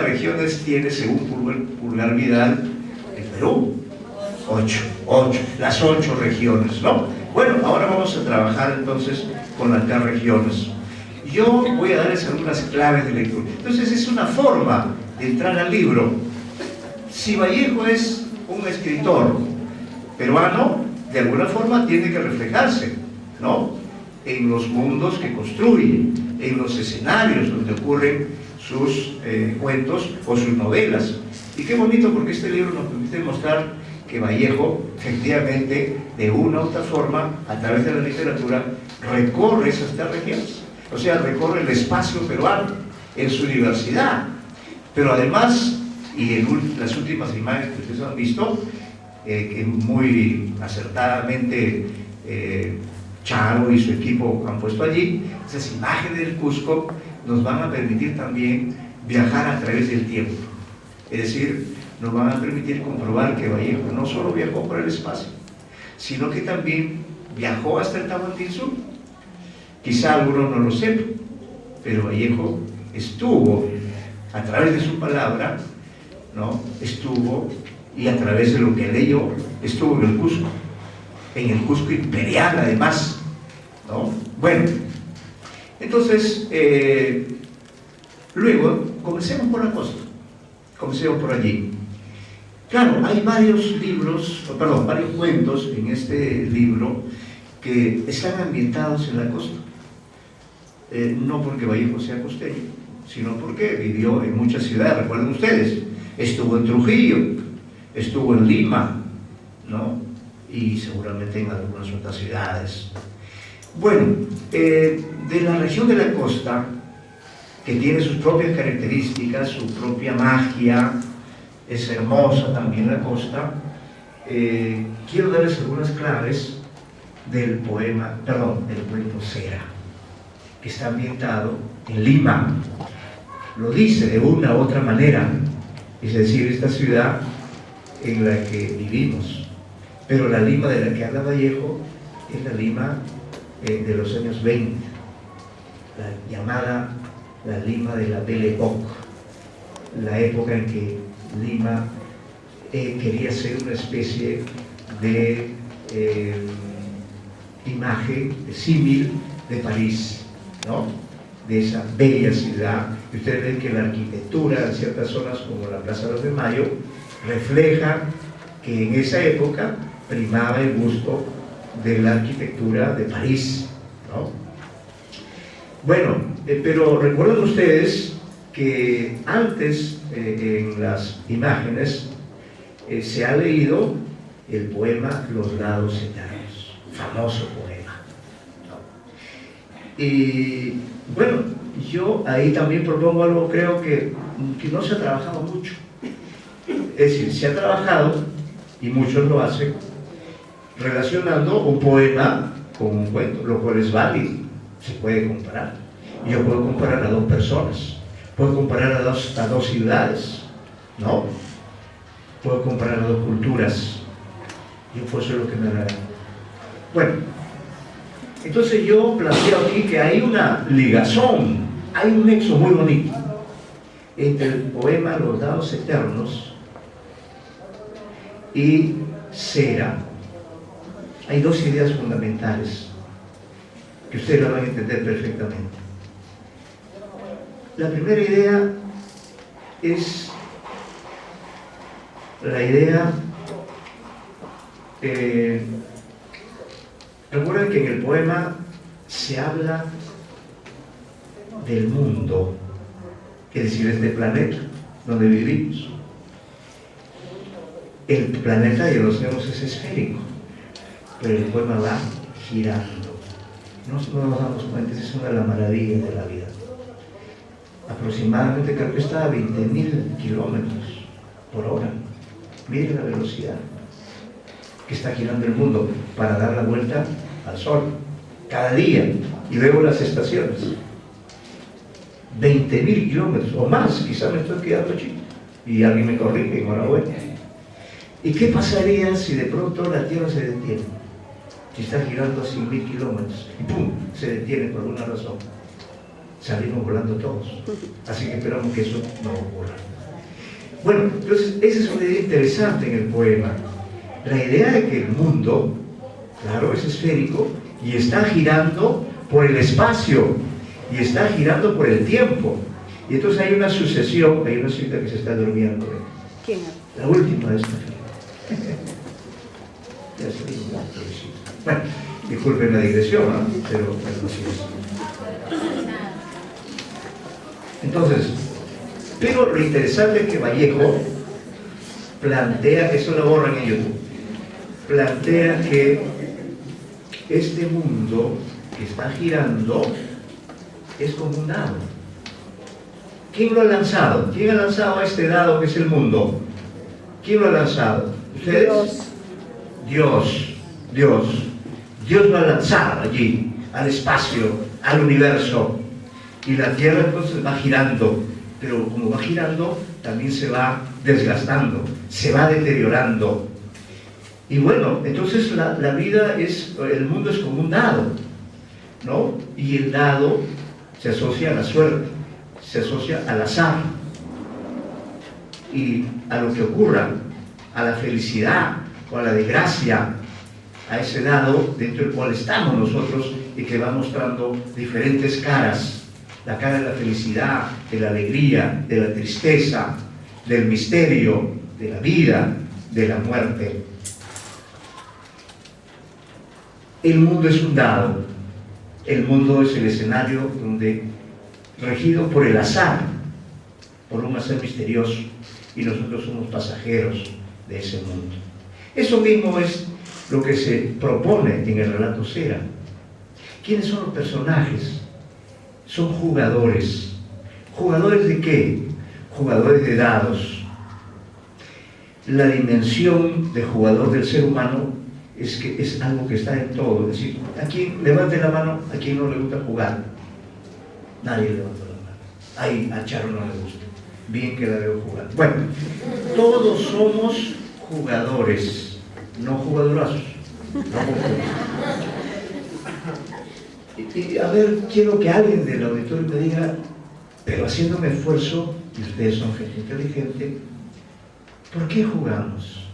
regiones tiene, según Pulgar Vidal, el Perú? 8, las 8 regiones, ¿no? Bueno, ahora vamos a trabajar entonces con las 3 regiones. Yo voy a darles algunas claves de lectura. Entonces es una forma de entrar al libro. Si Vallejo es un escritor peruano, de alguna forma tiene que reflejarse, ¿no? En los mundos que construye, en los escenarios donde ocurren sus cuentos o sus novelas. Y qué bonito, porque este libro nos permite mostrar que Vallejo, efectivamente, de una u otra forma, a través de la literatura, recorre esas 3 regiones. O sea, recorre el espacio peruano en su diversidad. Pero además, y en las últimas imágenes que ustedes han visto, que muy acertadamente Charo y su equipo han puesto allí, esas imágenes del Cusco nos van a permitir también viajar a través del tiempo. Es decir, nos van a permitir comprobar que Vallejo no solo viajó por el espacio, sino que también viajó hasta el Tahuantinsuyo. Quizá algunos no lo sepan, pero Vallejo estuvo a través de su palabra, ¿no?, estuvo, y a través de lo que leyó, estuvo en el Cusco imperial además, ¿no? Bueno, entonces, luego, comencemos por la costa, comencemos por allí. Claro, hay varios cuentos en este libro que están ambientados en la costa. No porque Vallejo sea costeño, sino porque vivió en muchas ciudades. Recuerden ustedes, estuvo en Trujillo, estuvo en Lima, ¿no?, y seguramente en algunas otras ciudades. Bueno, de la región de la costa, que tiene sus propias características, su propia magia, es hermosa también la costa, quiero darles algunas claves del cuento Cera, que está ambientado en Lima. Lo dice de una u otra manera, es decir, esta ciudad en la que vivimos. Pero la Lima de la que habla Vallejo es la Lima de los años 20, la llamada la Lima de la Belle Époque, la época en que Lima quería ser una especie de imagen, de símil de París, ¿no?, de esa bella ciudad. Y ustedes ven que la arquitectura en ciertas zonas como la Plaza 2 de Mayo refleja que en esa época primaba el gusto de la arquitectura de París, ¿no? Bueno, pero recuerden ustedes que antes en las imágenes se ha leído el poema Los lados eternos, famoso poema, ¿no? Y bueno, yo ahí también propongo algo, creo que no se ha trabajado mucho. Es decir, se ha trabajado, y muchos lo hacen, relacionando un poema con un cuento, lo cual es válido, se puede comparar. Yo puedo comparar a dos personas, puedo comparar a dos ciudades, ¿no? Puedo comparar a dos culturas. Yo puedo hacer lo que me haga. Bueno, entonces yo planteo aquí que hay una ligazón, hay un nexo muy bonito entre el poema Los lados eternos y Cera. Hay dos ideas fundamentales que ustedes la van a entender perfectamente. La primera idea es la idea, recuerden que en el poema se habla del mundo, es decir, este planeta donde vivimos. El planeta, ya lo sabemos, es esférico, pero el poema va girando. No nos damos cuenta, esa es una de las maravillas de la vida. Aproximadamente, creo que está a 20.000 kilómetros por hora. Miren la velocidad que está girando el mundo para dar la vuelta al Sol cada día, y luego las estaciones. 20.000 kilómetros o más, quizá me estoy quedando chico y alguien me corrige, enhorabuena. ¿Y qué pasaría si de pronto la Tierra se detiene? Si está girando a 100.000 kilómetros y ¡pum!, se detiene por alguna razón. Salimos volando todos. Así que esperamos que eso no ocurra. Bueno, entonces esa es una idea interesante en el poema. La idea de que el mundo, claro, es esférico y está girando por el espacio y está girando por el tiempo. Y entonces hay una sucesión, hay una cita que se está durmiendo. ¿Quién? La última de esta fila. Ya se dijo, bueno, disculpen la digresión, ¿no? Pero así es. Entonces, pero lo interesante es que Vallejo plantea, eso lo borran en YouTube, plantea que este mundo que está girando es como un dado. ¿Quién lo ha lanzado? ¿Quién ha lanzado a este dado que es el mundo? ¿Quién lo ha lanzado? ¿Ustedes? Dios lo ha lanzado allí, al espacio, al universo. Y la Tierra entonces va girando, pero como va girando, también se va desgastando, se va deteriorando. Y bueno, entonces la vida el mundo es como un dado, ¿no? Y el dado se asocia a la suerte, se asocia al azar, y a lo que ocurra, a la felicidad o a la desgracia, a ese dado dentro del cual estamos nosotros y que va mostrando diferentes caras, la cara de la felicidad, de la alegría, de la tristeza, del misterio, de la vida, de la muerte. El mundo es un dado, el mundo es el escenario donde, regido por el azar, por un azar misterioso, y nosotros somos pasajeros de ese mundo. Eso mismo es lo que se propone en el relato Cera. ¿Quiénes son los personajes? Son jugadores. ¿Jugadores de qué? Jugadores de dados. La dimensión de jugador del ser humano es que es algo que está en todo. Es decir, ¿a quién levante la mano? ¿A quién no le gusta jugar? Nadie levanta la mano. Ay, a Charo no le gusta. Bien que la veo jugar. Bueno, todos somos jugadores, no jugadorazos. Y a ver, quiero que alguien del auditorio me diga, pero haciendo un esfuerzo, y ustedes son gente inteligente, ¿por qué jugamos?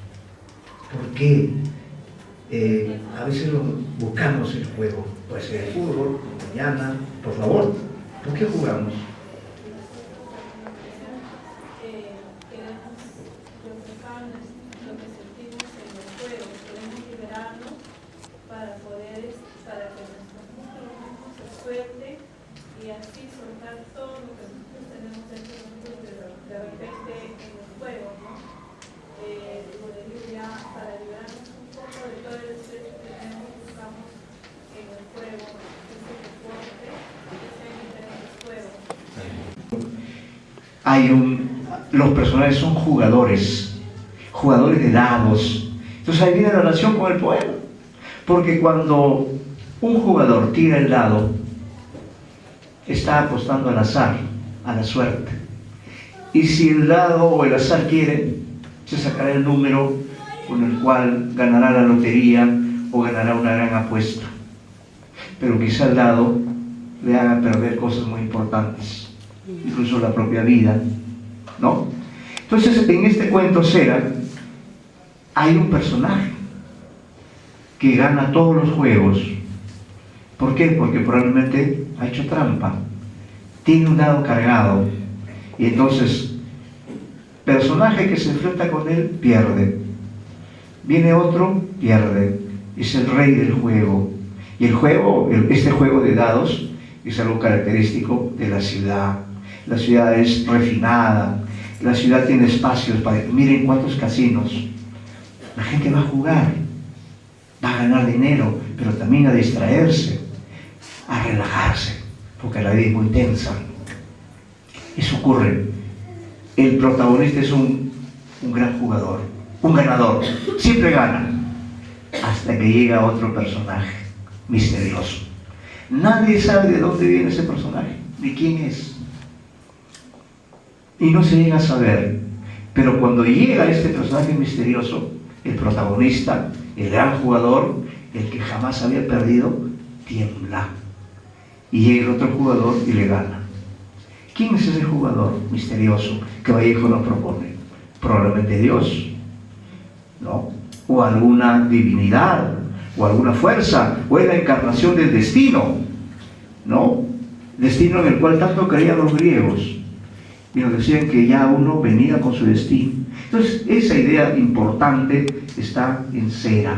¿Por qué? A veces buscamos el juego, puede ser el fútbol, mañana, por favor, ¿por qué jugamos? Y así soltar todo lo que nosotros tenemos dentro de nosotros de repente en el juego, ¿no? Como de lluvia, para liberarnos un poco de todo el estrés que tenemos, buscamos en el juego, ese deporte, ese diferentes juegos. Los personajes son jugadores, jugadores de dados. Entonces ahí viene la relación con el poema, porque cuando un jugador tira el dado, está apostando al azar, a la suerte. Y si el dado o el azar quiere, se sacará el número con el cual ganará la lotería o ganará una gran apuesta. Pero quizá el dado le haga perder cosas muy importantes, incluso la propia vida, ¿no? Entonces, en este cuento Cera hay un personaje que gana todos los juegos. ¿Por qué? Porque probablemente ha hecho trampa, tiene un dado cargado, y entonces personaje que se enfrenta con él pierde, viene otro, pierde, es el rey del juego. Y el juego, este juego de dados es algo característico de la ciudad. La ciudad es refinada, la ciudad tiene espacios para, miren cuántos casinos, la gente va a jugar, va a ganar dinero, pero también a distraerse, a relajarse, porque la vida es muy tensa. Eso ocurre. El protagonista es un gran jugador, un ganador, siempre gana, hasta que llega otro personaje misterioso. Nadie sabe de dónde viene ese personaje, ni quién es, y no se llega a saber. Pero cuando llega este personaje misterioso, el protagonista, el gran jugador, el que jamás había perdido, tiembla. Y llega el otro jugador y le gana. ¿Quién es ese jugador misterioso que Vallejo nos propone? Probablemente Dios, ¿no? O alguna divinidad, o alguna fuerza, o es la encarnación del destino, ¿no? Destino en el cual tanto creían los griegos. Y nos decían que ya uno venía con su destino. Entonces, esa idea importante está en Cera.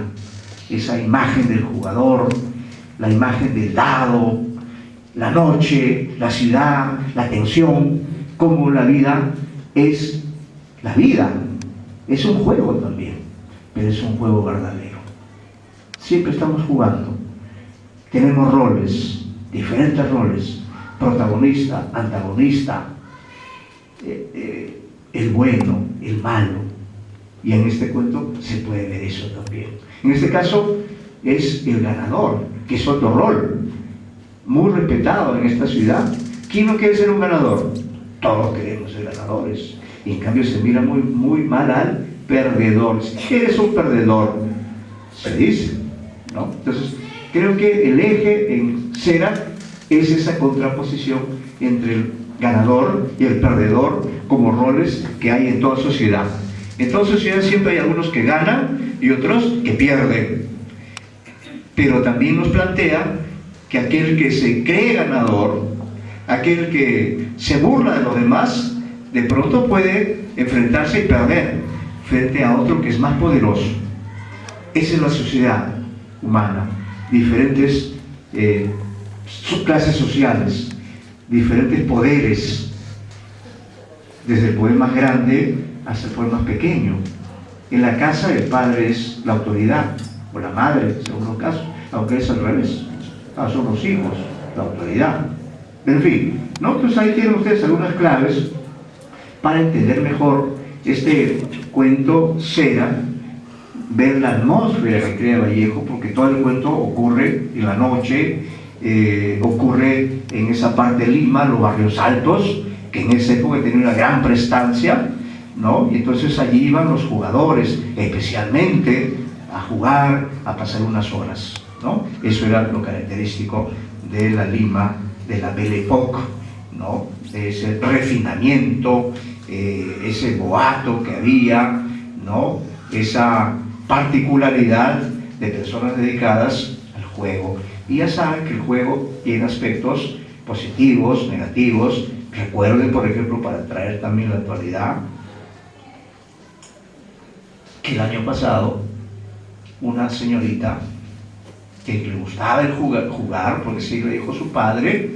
Esa imagen del jugador, la imagen del dado, la noche, la ciudad, la tensión, como la vida es la vida. Es un juego también, pero es un juego verdadero. Siempre estamos jugando. Tenemos roles, diferentes roles, protagonista, antagonista, el bueno, el malo. Y en este cuento se puede ver eso también. En este caso es el ganador, que es otro rol muy respetado en esta ciudad. ¿Quién no quiere ser un ganador? Todos queremos ser ganadores. Y en cambio se mira muy mal al perdedor. Eres un perdedor, se dice, ¿no? Entonces, creo que el eje en Cera es esa contraposición entre el ganador y el perdedor como roles que hay en toda sociedad. En toda sociedad siempre hay algunos que ganan y otros que pierden. Pero también nos plantea que aquel que se cree ganador, aquel que se burla de los demás, de pronto puede enfrentarse y perder frente a otro que es más poderoso. Esa es la sociedad humana, diferentes clases sociales, diferentes poderes, desde el poder más grande hasta el poder más pequeño. En la casa el padre es la autoridad, o la madre, según los casos, aunque es al revés. Son los hijos, la autoridad. En fin, ¿no? Entonces ahí tienen ustedes algunas claves para entender mejor este cuento Cera, ver la atmósfera que crea Vallejo, porque todo el cuento ocurre en la noche, ocurre en esa parte de Lima, los barrios altos, que en esa época tenían una gran prestancia, ¿no? Y entonces allí iban los jugadores, especialmente a jugar, a pasar unas horas, ¿no? Eso era lo característico de la Lima, de la Belle Époque, ¿no? Ese refinamiento, ese boato que había, ¿no? Esa particularidad de personas dedicadas al juego. Y ya saben que el juego tiene aspectos positivos, negativos. Recuerden, por ejemplo, para traer también la actualidad, que el año pasado una señorita que le gustaba el jugar, porque sí le dijo su padre,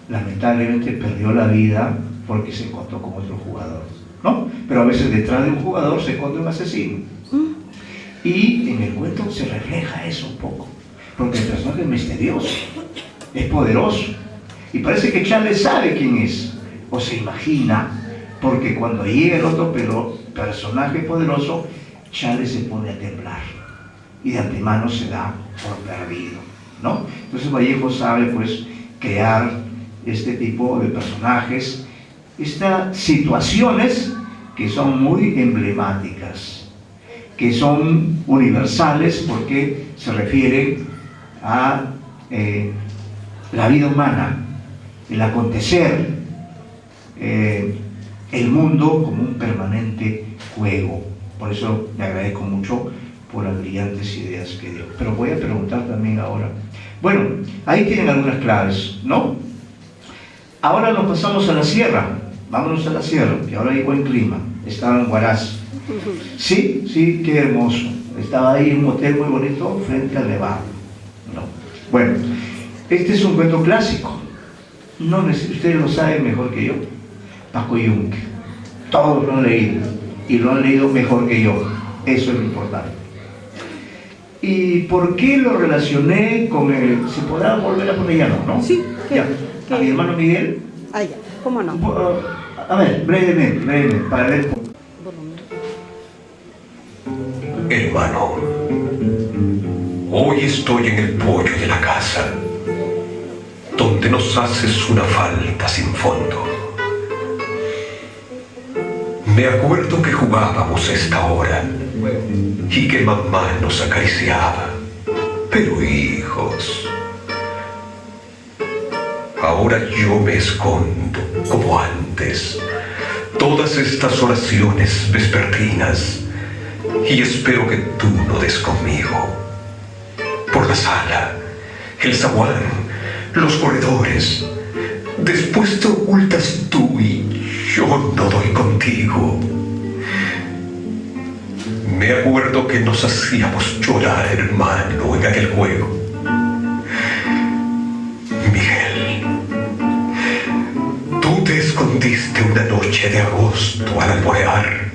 lamentablemente perdió la vida porque se encontró con otro jugador, ¿no? Pero a veces detrás de un jugador se encuentra un asesino. Y en el cuento se refleja eso un poco, porque el personaje es misterioso, es poderoso, y parece que Charles sabe quién es, o se imagina, porque cuando llega el otro personaje poderoso, Charles se pone a temblar, y de antemano se da por perdido, ¿no? Entonces Vallejo sabe, pues, crear este tipo de personajes, estas situaciones que son muy emblemáticas, que son universales porque se refieren a la vida humana, el acontecer, el mundo como un permanente juego. Por eso le agradezco mucho por las brillantes ideas que dio. Pero voy a preguntar también ahora. Bueno, ahí tienen algunas claves, ¿no? Ahora nos pasamos a la sierra. Vámonos a la sierra, que ahora hay buen clima. Estaba en Huaraz. Sí, sí, qué hermoso. Estaba ahí en un hotel muy bonito frente al Nevado, ¿no? Bueno, este es un cuento clásico. No, ustedes lo saben mejor que yo. Paco Yunque. Todos lo han leído. Y lo han leído mejor que yo. Eso es lo importante. ¿Y por qué lo relacioné con el... ¿Se podrá volver a poner ya no? Sí. Ya. ¿A mi hermano Miguel? Ah, ya. ¿Cómo no? A ver, brevemente, para ver... Hermano, hoy estoy en el pollo de la casa, donde nos haces una falta sin fondo. Me acuerdo que jugábamos a esta hora y que mamá nos acariciaba. Pero hijos, ahora yo me escondo como antes, todas estas oraciones vespertinas, y espero que tú no des conmigo. Por la sala, el zaguán, los corredores, después te ocultas tú y yo no doy contigo. Me acuerdo que nos hacíamos llorar, hermano, en aquel juego. Miguel, tú te escondiste una noche de agosto al alborear,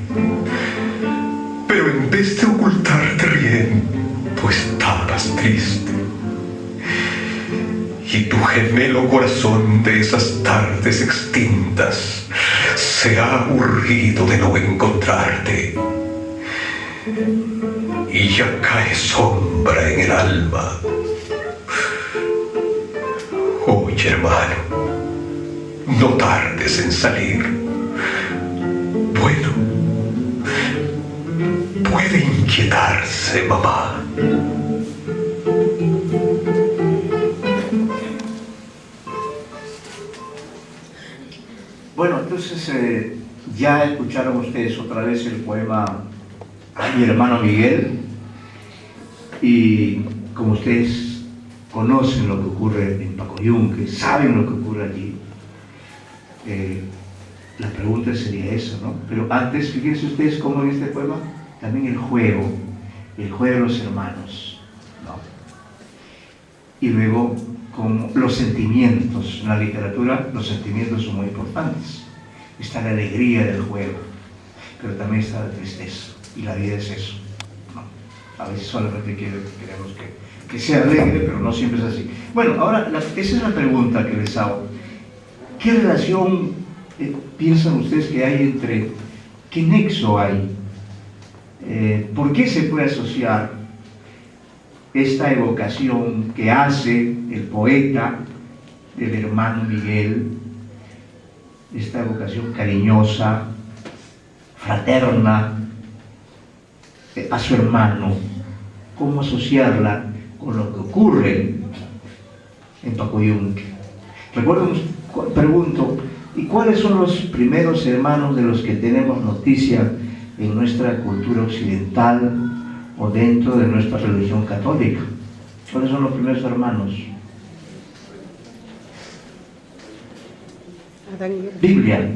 pero en vez de ocultarte riendo, estabas triste. Y tu gemelo corazón de esas tardes extintas se ha aburrido de no encontrarte. Y ya cae sombra en el alma. Oye, hermano, no tardes en salir. Bueno, puede inquietarse, mamá. Entonces, ya escucharon ustedes otra vez el poema a mi hermano Miguel, y como ustedes conocen lo que ocurre en Pacoyunque, saben lo que ocurre allí, la pregunta sería eso, ¿no? Pero antes, fíjense ustedes cómo en este poema también el juego de los hermanos, ¿no? Y luego con los sentimientos. En la literatura los sentimientos son muy importantes. Está la alegría del juego, pero también está la tristeza, y la vida es eso, ¿no? A veces solamente queremos que sea alegre, pero no siempre es así. Bueno, ahora esa es la pregunta que les hago. ¿Qué relación piensan ustedes que hay entre, qué nexo hay? ¿Por qué se puede asociar esta evocación que hace el poeta del hermano Miguel, esta evocación cariñosa, fraterna, a su hermano? ¿Cómo asociarla con lo que ocurre en Pacoyunque? Recuerden, pregunto, ¿y cuáles son los primeros hermanos de los que tenemos noticia en nuestra cultura occidental o dentro de nuestra religión católica? ¿Cuáles son los primeros hermanos? Biblia,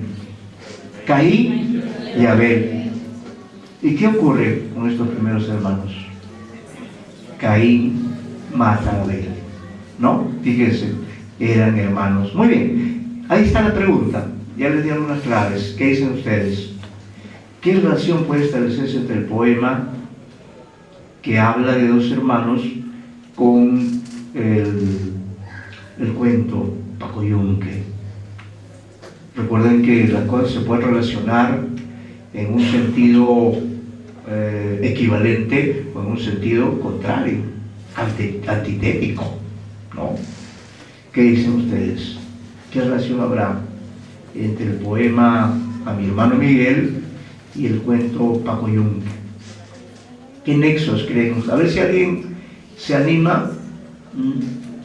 Caín y Abel. ¿Y qué ocurre con estos primeros hermanos? Caín mata a Abel, ¿no? Fíjense, eran hermanos. Muy bien, ahí está la pregunta. Ya les di algunas claves. ¿Qué dicen ustedes? ¿Qué relación puede establecerse entre el poema que habla de dos hermanos con el cuento Pacoyunque? Recuerden que las cosas se pueden relacionar en un sentido equivalente o en un sentido contrario, antitético, ¿no? ¿Qué dicen ustedes? ¿Qué relación habrá entre el poema a mi hermano Miguel y el cuento Pacoyunque? ¿Qué nexos creen? A ver si alguien se anima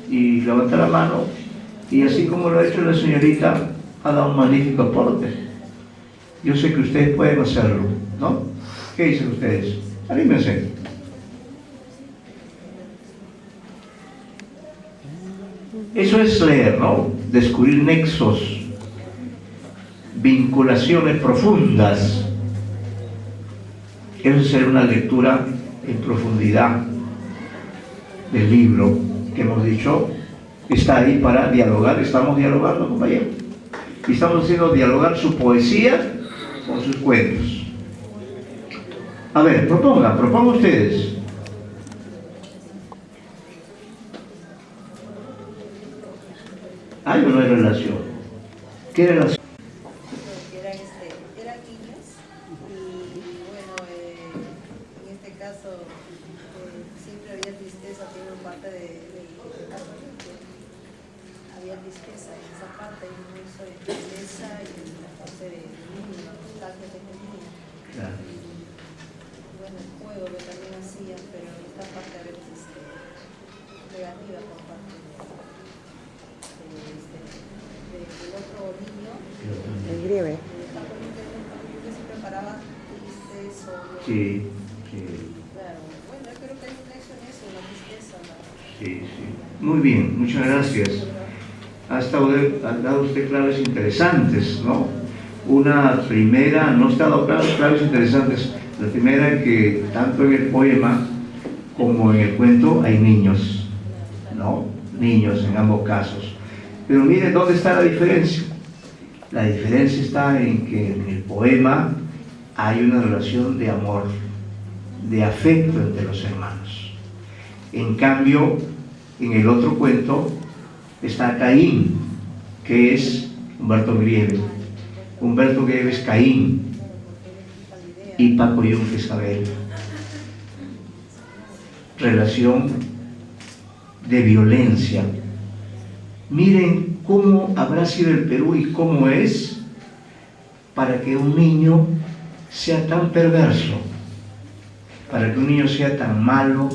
y levanta la mano, y así como lo ha hecho la señorita, ha dado un magnífico aporte. Yo sé que ustedes pueden hacerlo, ¿no? ¿Qué dicen ustedes? Anímense. Eso es leer, ¿no? Descubrir nexos, vinculaciones profundas. Eso es una lectura en profundidad del libro que hemos dicho. Está ahí para dialogar. Estamos dialogando, compañero. Y estamos haciendo dialogar su poesía con sus cuentos. A ver, propongan ustedes. ¿Hay o no hay relación? ¿Qué relación? Eran niños, y bueno, en este caso siempre había tristeza, tiene parte del caso, que había tristeza en esa parte, y no hizo de tristeza y la parte de niño, la nostalgia que tenía. Claro. Y bueno, el juego que también hacían, pero esta parte a veces negativa por parte del otro niño. El grieve. Que se preparaba tristes o... Sí. Claro, bueno, yo creo que hay un nexo en eso, la tristeza. Sí. Muy bien, muchas gracias. Ha dado usted claves interesantes, ¿no? Una primera, no ha dado claves interesantes. La primera es que tanto en el poema como en el cuento hay niños, ¿no? Niños en ambos casos. Pero mire, ¿dónde está la diferencia? La diferencia está en que en el poema hay una relación de amor, de afecto entre los hermanos. En cambio, en el otro cuento está Caín, que es Humberto Grieve. Humberto Grieve es Caín y Pacoyunque es Abel. Relación de violencia. Miren cómo habrá sido el Perú y cómo es para que un niño sea tan perverso, para que un niño sea tan malo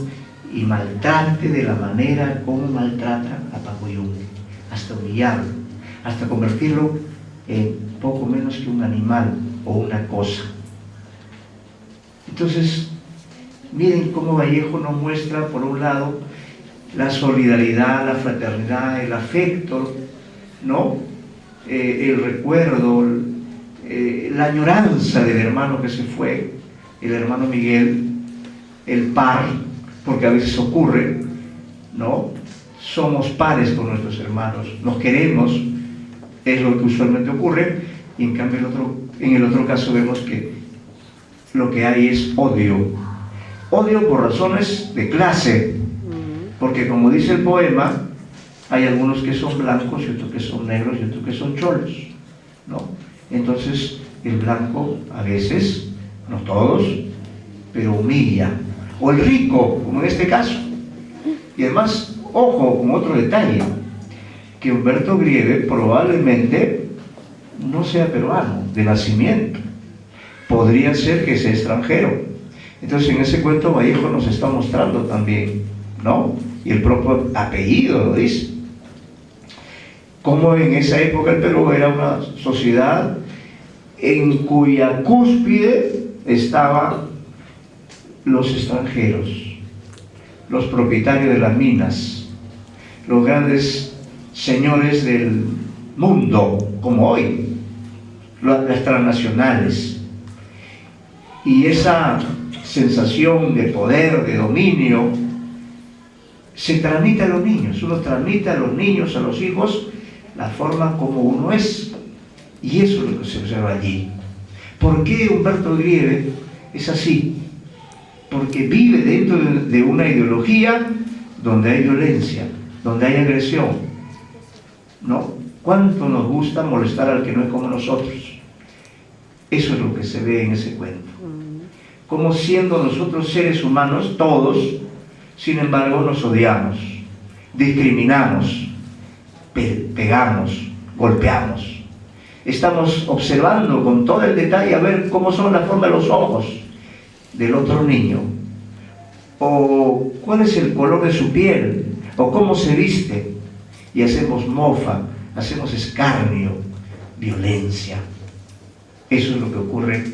y maltrate de la manera como maltrata a Pacoyunque, hasta humillarlo, hasta convertirlo en poco menos que un animal o una cosa. Entonces, miren cómo Vallejo nos muestra, por un lado, la solidaridad, la fraternidad, el afecto, ¿no? El recuerdo, la añoranza del hermano que se fue, el hermano Miguel, el par, porque a veces ocurre, ¿no? Somos pares con nuestros hermanos, nos queremos, es lo que usualmente ocurre, y en cambio en el otro caso vemos que lo que hay es odio. Odio por razones de clase, porque como dice el poema, hay algunos que son blancos y otros que son negros y otros que son cholos, ¿no? Entonces el blanco a veces, no todos, pero humilla, o el rico, como en este caso. Y además, ojo, con otro detalle, que Humberto Grieve probablemente no sea peruano de nacimiento, podría ser que sea extranjero. Entonces en ese cuento Vallejo nos está mostrando también, ¿no? Y el propio apellido lo dice, como en esa época el Perú era una sociedad en cuya cúspide estaban los extranjeros, los propietarios de las minas, los grandes señores del mundo, como hoy, las transnacionales. Y esa sensación de poder, de dominio, se transmite a los niños. Uno transmite a los niños, a los hijos, la forma como uno es. Y eso es lo que se observa allí. ¿Por qué Humberto Grieve es así? Porque vive dentro de una ideología donde hay violencia, donde hay agresión, ¿no? ¿Cuánto nos gusta molestar al que no es como nosotros? Eso es lo que se ve en ese cuento. Como siendo nosotros seres humanos, todos, sin embargo nos odiamos, discriminamos, pegamos, golpeamos. Estamos observando con todo el detalle a ver cómo son la forma de los ojos del otro niño, o cuál es el color de su piel, o cómo se viste, y hacemos mofa, hacemos escarnio, violencia. Eso es lo que ocurre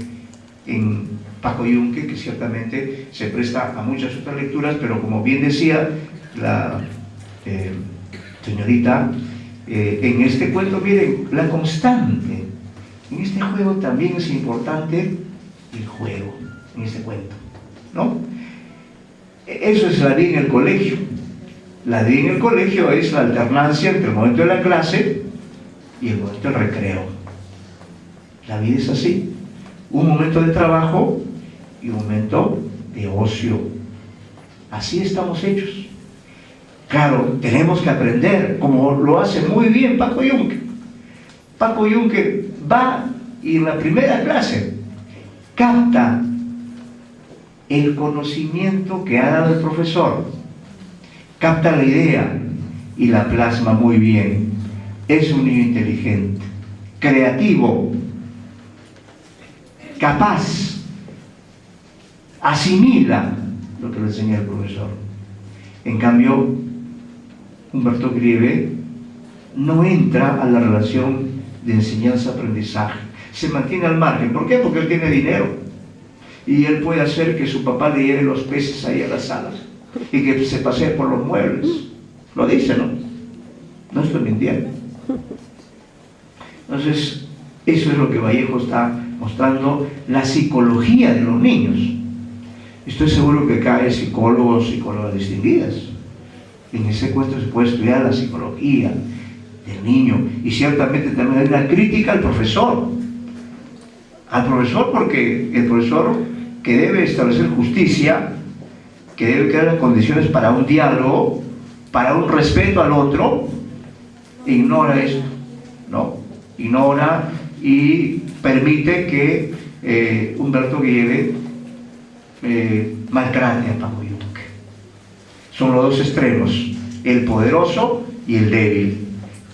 en Paco Yunque, que ciertamente se presta a muchas otras lecturas, pero como bien decía la señorita, en este cuento, miren, la constante. En este juego también es importante el juego, en este cuento, ¿no? Eso es la vida en el colegio. La vida en el colegio es la alternancia entre el momento de la clase y el momento del recreo. La vida es así. Un momento de trabajo y un momento de ocio. Así estamos hechos. Claro, tenemos que aprender, como lo hace muy bien Paco Yunque. Paco Yunque va y en la primera clase capta el conocimiento que ha dado el profesor, capta la idea y la plasma muy bien. Es un niño inteligente, creativo, capaz, asimila lo que le enseña el profesor. En cambio, Humberto Grieve no entra a la relación de enseñanza-aprendizaje, se mantiene al margen. ¿Por qué? Porque él tiene dinero y él puede hacer que su papá le lleve los peces ahí a las salas y que se pasee por los muebles. Lo dice, ¿no? No estoy mintiendo. Entonces, eso es lo que Vallejo está mostrando, la psicología de los niños. Estoy seguro que acá hay psicólogos, psicólogas distinguidas. En ese cuento se puede estudiar la psicología del niño, y ciertamente también hay una crítica al profesor, porque el profesor, que debe establecer justicia, que debe crear las condiciones para un diálogo, para un respeto al otro, ignora esto, ¿no? Ignora y permite que Humberto Grieve maltrate a Paco Yunque. Son los dos extremos, el poderoso y el débil,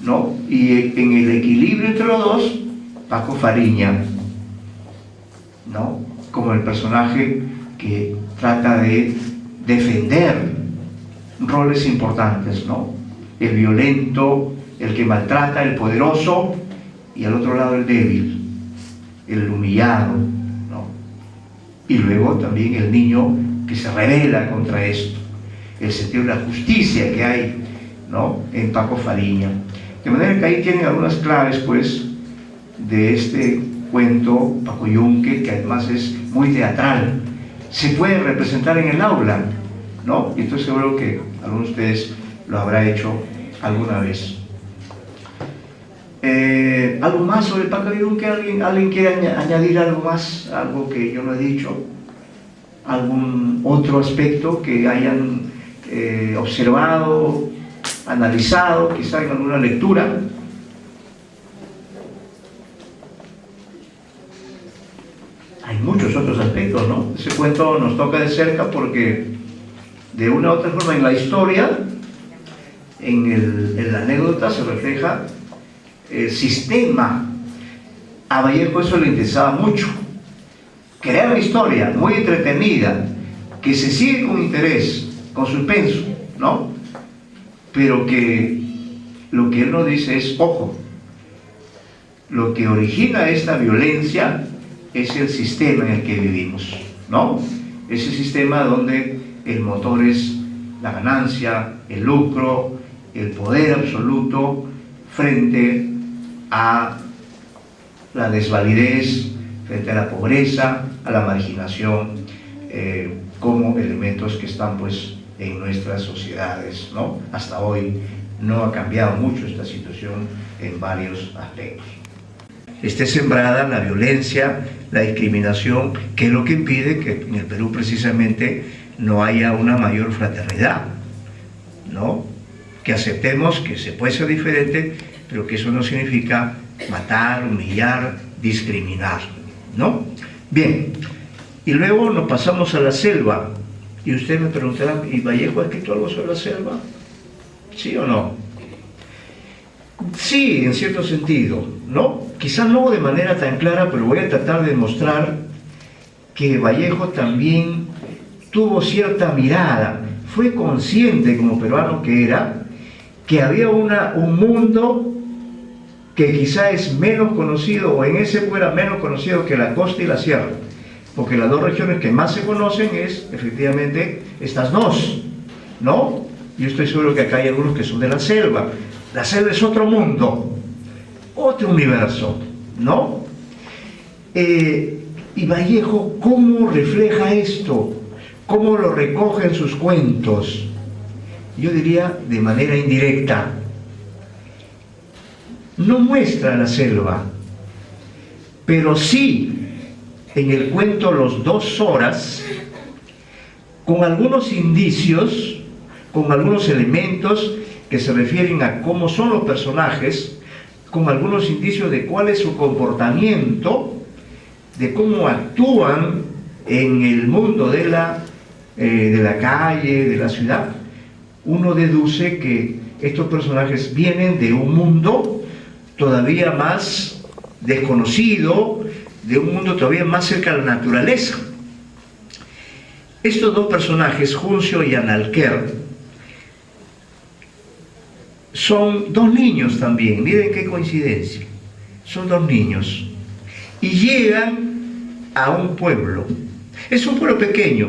¿no? Y en el equilibrio entre los dos, Paco Fariña, ¿no? Como el personaje que trata de defender roles importantes, ¿no? El violento, el que maltrata, el poderoso, y al otro lado el débil, el humillado, ¿no? Y luego también el niño que se rebela contra esto, el sentido de la justicia que hay, ¿no?, en Paco Fariña. De manera que ahí tienen algunas claves, pues, de este cuento Paco Yunque, que además es muy teatral. Se puede representar en el aula, ¿no? Y estoy seguro que alguno de ustedes lo habrá hecho alguna vez. ¿Algo más sobre Paco Yunque? ¿Alguien quiere añadir algo más? ¿Algo que yo no he dicho? ¿Algún otro aspecto que hayan observado, analizado, quizá en alguna lectura? Hay muchos otros aspectos, ¿no? Ese cuento nos toca de cerca porque de una u otra forma en la historia, en la anécdota se refleja el sistema. A Vallejo eso le interesaba mucho, crear una historia muy entretenida, que se sigue con interés, con suspenso, ¿no? Pero que lo que él nos dice es, ojo, lo que origina esta violencia es el sistema en el que vivimos, ¿no? Ese sistema donde el motor es la ganancia, el lucro, el poder absoluto frente a la desvalidez, frente a la pobreza, a la marginación, como elementos que están, pues, en nuestras sociedades, ¿no? Hasta hoy no ha cambiado mucho esta situación en varios aspectos. Esté sembrada la violencia, la discriminación, que es lo que impide que en el Perú precisamente no haya una mayor fraternidad, ¿no? Que aceptemos que se puede ser diferente, pero que eso no significa matar, humillar, discriminar, ¿no? Bien, y luego nos pasamos a la selva, y usted me preguntará, ¿y Vallejo ha escrito algo sobre la selva? ¿Sí o no? Sí, en cierto sentido, ¿no? Quizá no de manera tan clara, pero voy a tratar de mostrar que Vallejo también tuvo cierta mirada, fue consciente como peruano que era, que había un mundo que quizá es menos conocido, o en ese fuera menos conocido que la costa y la sierra, porque las dos regiones que más se conocen es efectivamente estas dos, ¿no? Yo estoy seguro que acá hay algunos que son de la selva. La selva es otro mundo, otro universo, ¿no? Y Vallejo, ¿cómo refleja esto? ¿Cómo lo recoge en sus cuentos? Yo diría de manera indirecta. No muestra la selva, pero sí en el cuento Los 2 horas, con algunos indicios, con algunos elementos que se refieren a cómo son los personajes, con algunos indicios de cuál es su comportamiento, de cómo actúan en el mundo de la calle, de la ciudad. Uno deduce que estos personajes vienen de un mundo todavía más desconocido, de un mundo todavía más cerca de la naturaleza. Estos dos personajes, Juncio y Analquer, son dos niños también, miren qué coincidencia, son dos niños, y llegan a un pueblo. Es un pueblo pequeño,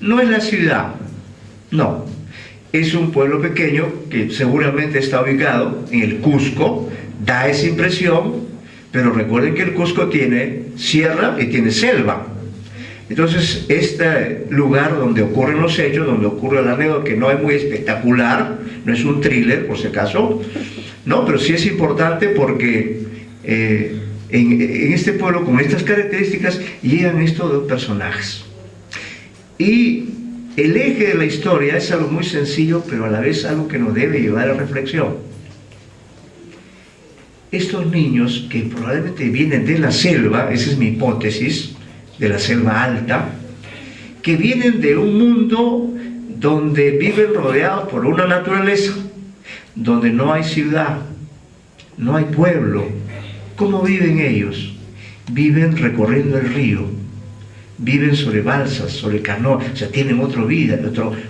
no es la ciudad, no, es un pueblo pequeño que seguramente está ubicado en el Cusco, da esa impresión, pero recuerden que el Cusco tiene sierra y tiene selva. Entonces, este lugar donde ocurren los hechos, donde ocurre la anécdota, que no es muy espectacular, no es un thriller, por si acaso, no, pero sí es importante porque en este pueblo, con estas características, llegan estos dos personajes. Y el eje de la historia es algo muy sencillo, pero a la vez algo que nos debe llevar a reflexión. Estos niños, que probablemente vienen de la selva, esa es mi hipótesis, de la selva alta, que vienen de un mundo donde viven rodeados por una naturaleza, donde no hay ciudad, no hay pueblo. ¿Cómo viven ellos? Viven recorriendo el río, viven sobre balsas, sobre canoas, o sea, tienen otra vida,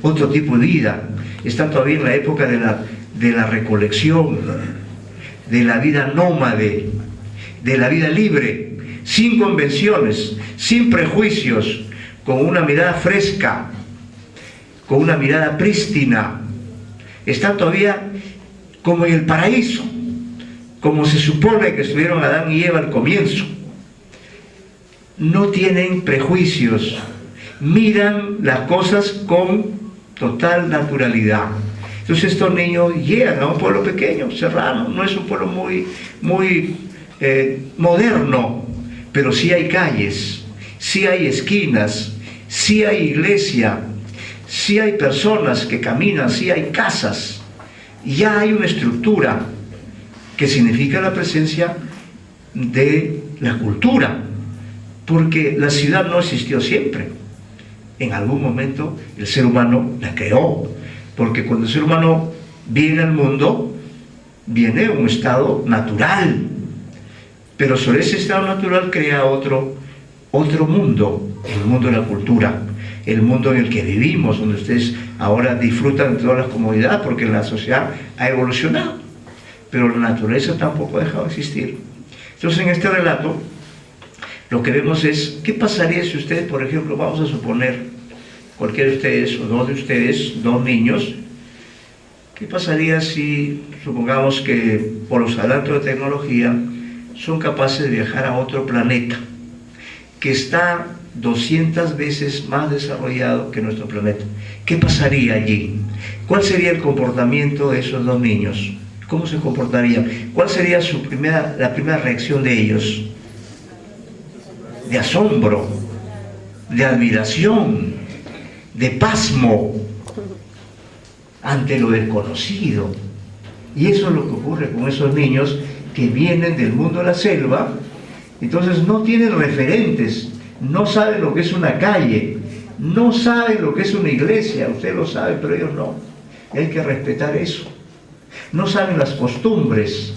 otro tipo de vida. Están todavía en la época de la recolección, de la vida nómade, de la vida libre, sin convenciones, sin prejuicios, con una mirada fresca, con una mirada prístina. Están todavía como en el paraíso, como se supone que estuvieron Adán y Eva al comienzo. No tienen prejuicios, miran las cosas con total naturalidad. Entonces estos niños llegan a un pueblo pequeño, serrano, no es un pueblo muy moderno, pero sí hay calles, sí hay esquinas, sí hay iglesia, sí hay personas que caminan, sí hay casas, ya hay una estructura que significa la presencia de la cultura, porque la ciudad no existió siempre. En algún momento el ser humano la creó, porque cuando el ser humano viene al mundo, viene a un estado natural, pero sobre ese estado natural crea otro mundo, el mundo de la cultura, el mundo en el que vivimos, donde ustedes ahora disfrutan de todas las comodidades, porque la sociedad ha evolucionado, pero la naturaleza tampoco ha dejado de existir. Entonces, en este relato, lo que vemos es, ¿qué pasaría si ustedes, por ejemplo, vamos a suponer, cualquiera de ustedes, o dos de ustedes, dos niños, qué pasaría si, supongamos que por los adelantos de tecnología, son capaces de viajar a otro planeta, que está 200 veces más desarrollado que nuestro planeta? ¿Qué pasaría allí? ¿Cuál sería el comportamiento de esos dos niños? ¿Cómo se comportarían? ¿Cuál sería la primera reacción de ellos? De asombro, de admiración, de pasmo ante lo desconocido. Y eso es lo que ocurre con esos niños que vienen del mundo de la selva. Entonces no tienen referentes, no saben lo que es una calle, no saben lo que es una iglesia. Usted lo sabe, pero ellos no. Y hay que respetar eso. No saben las costumbres,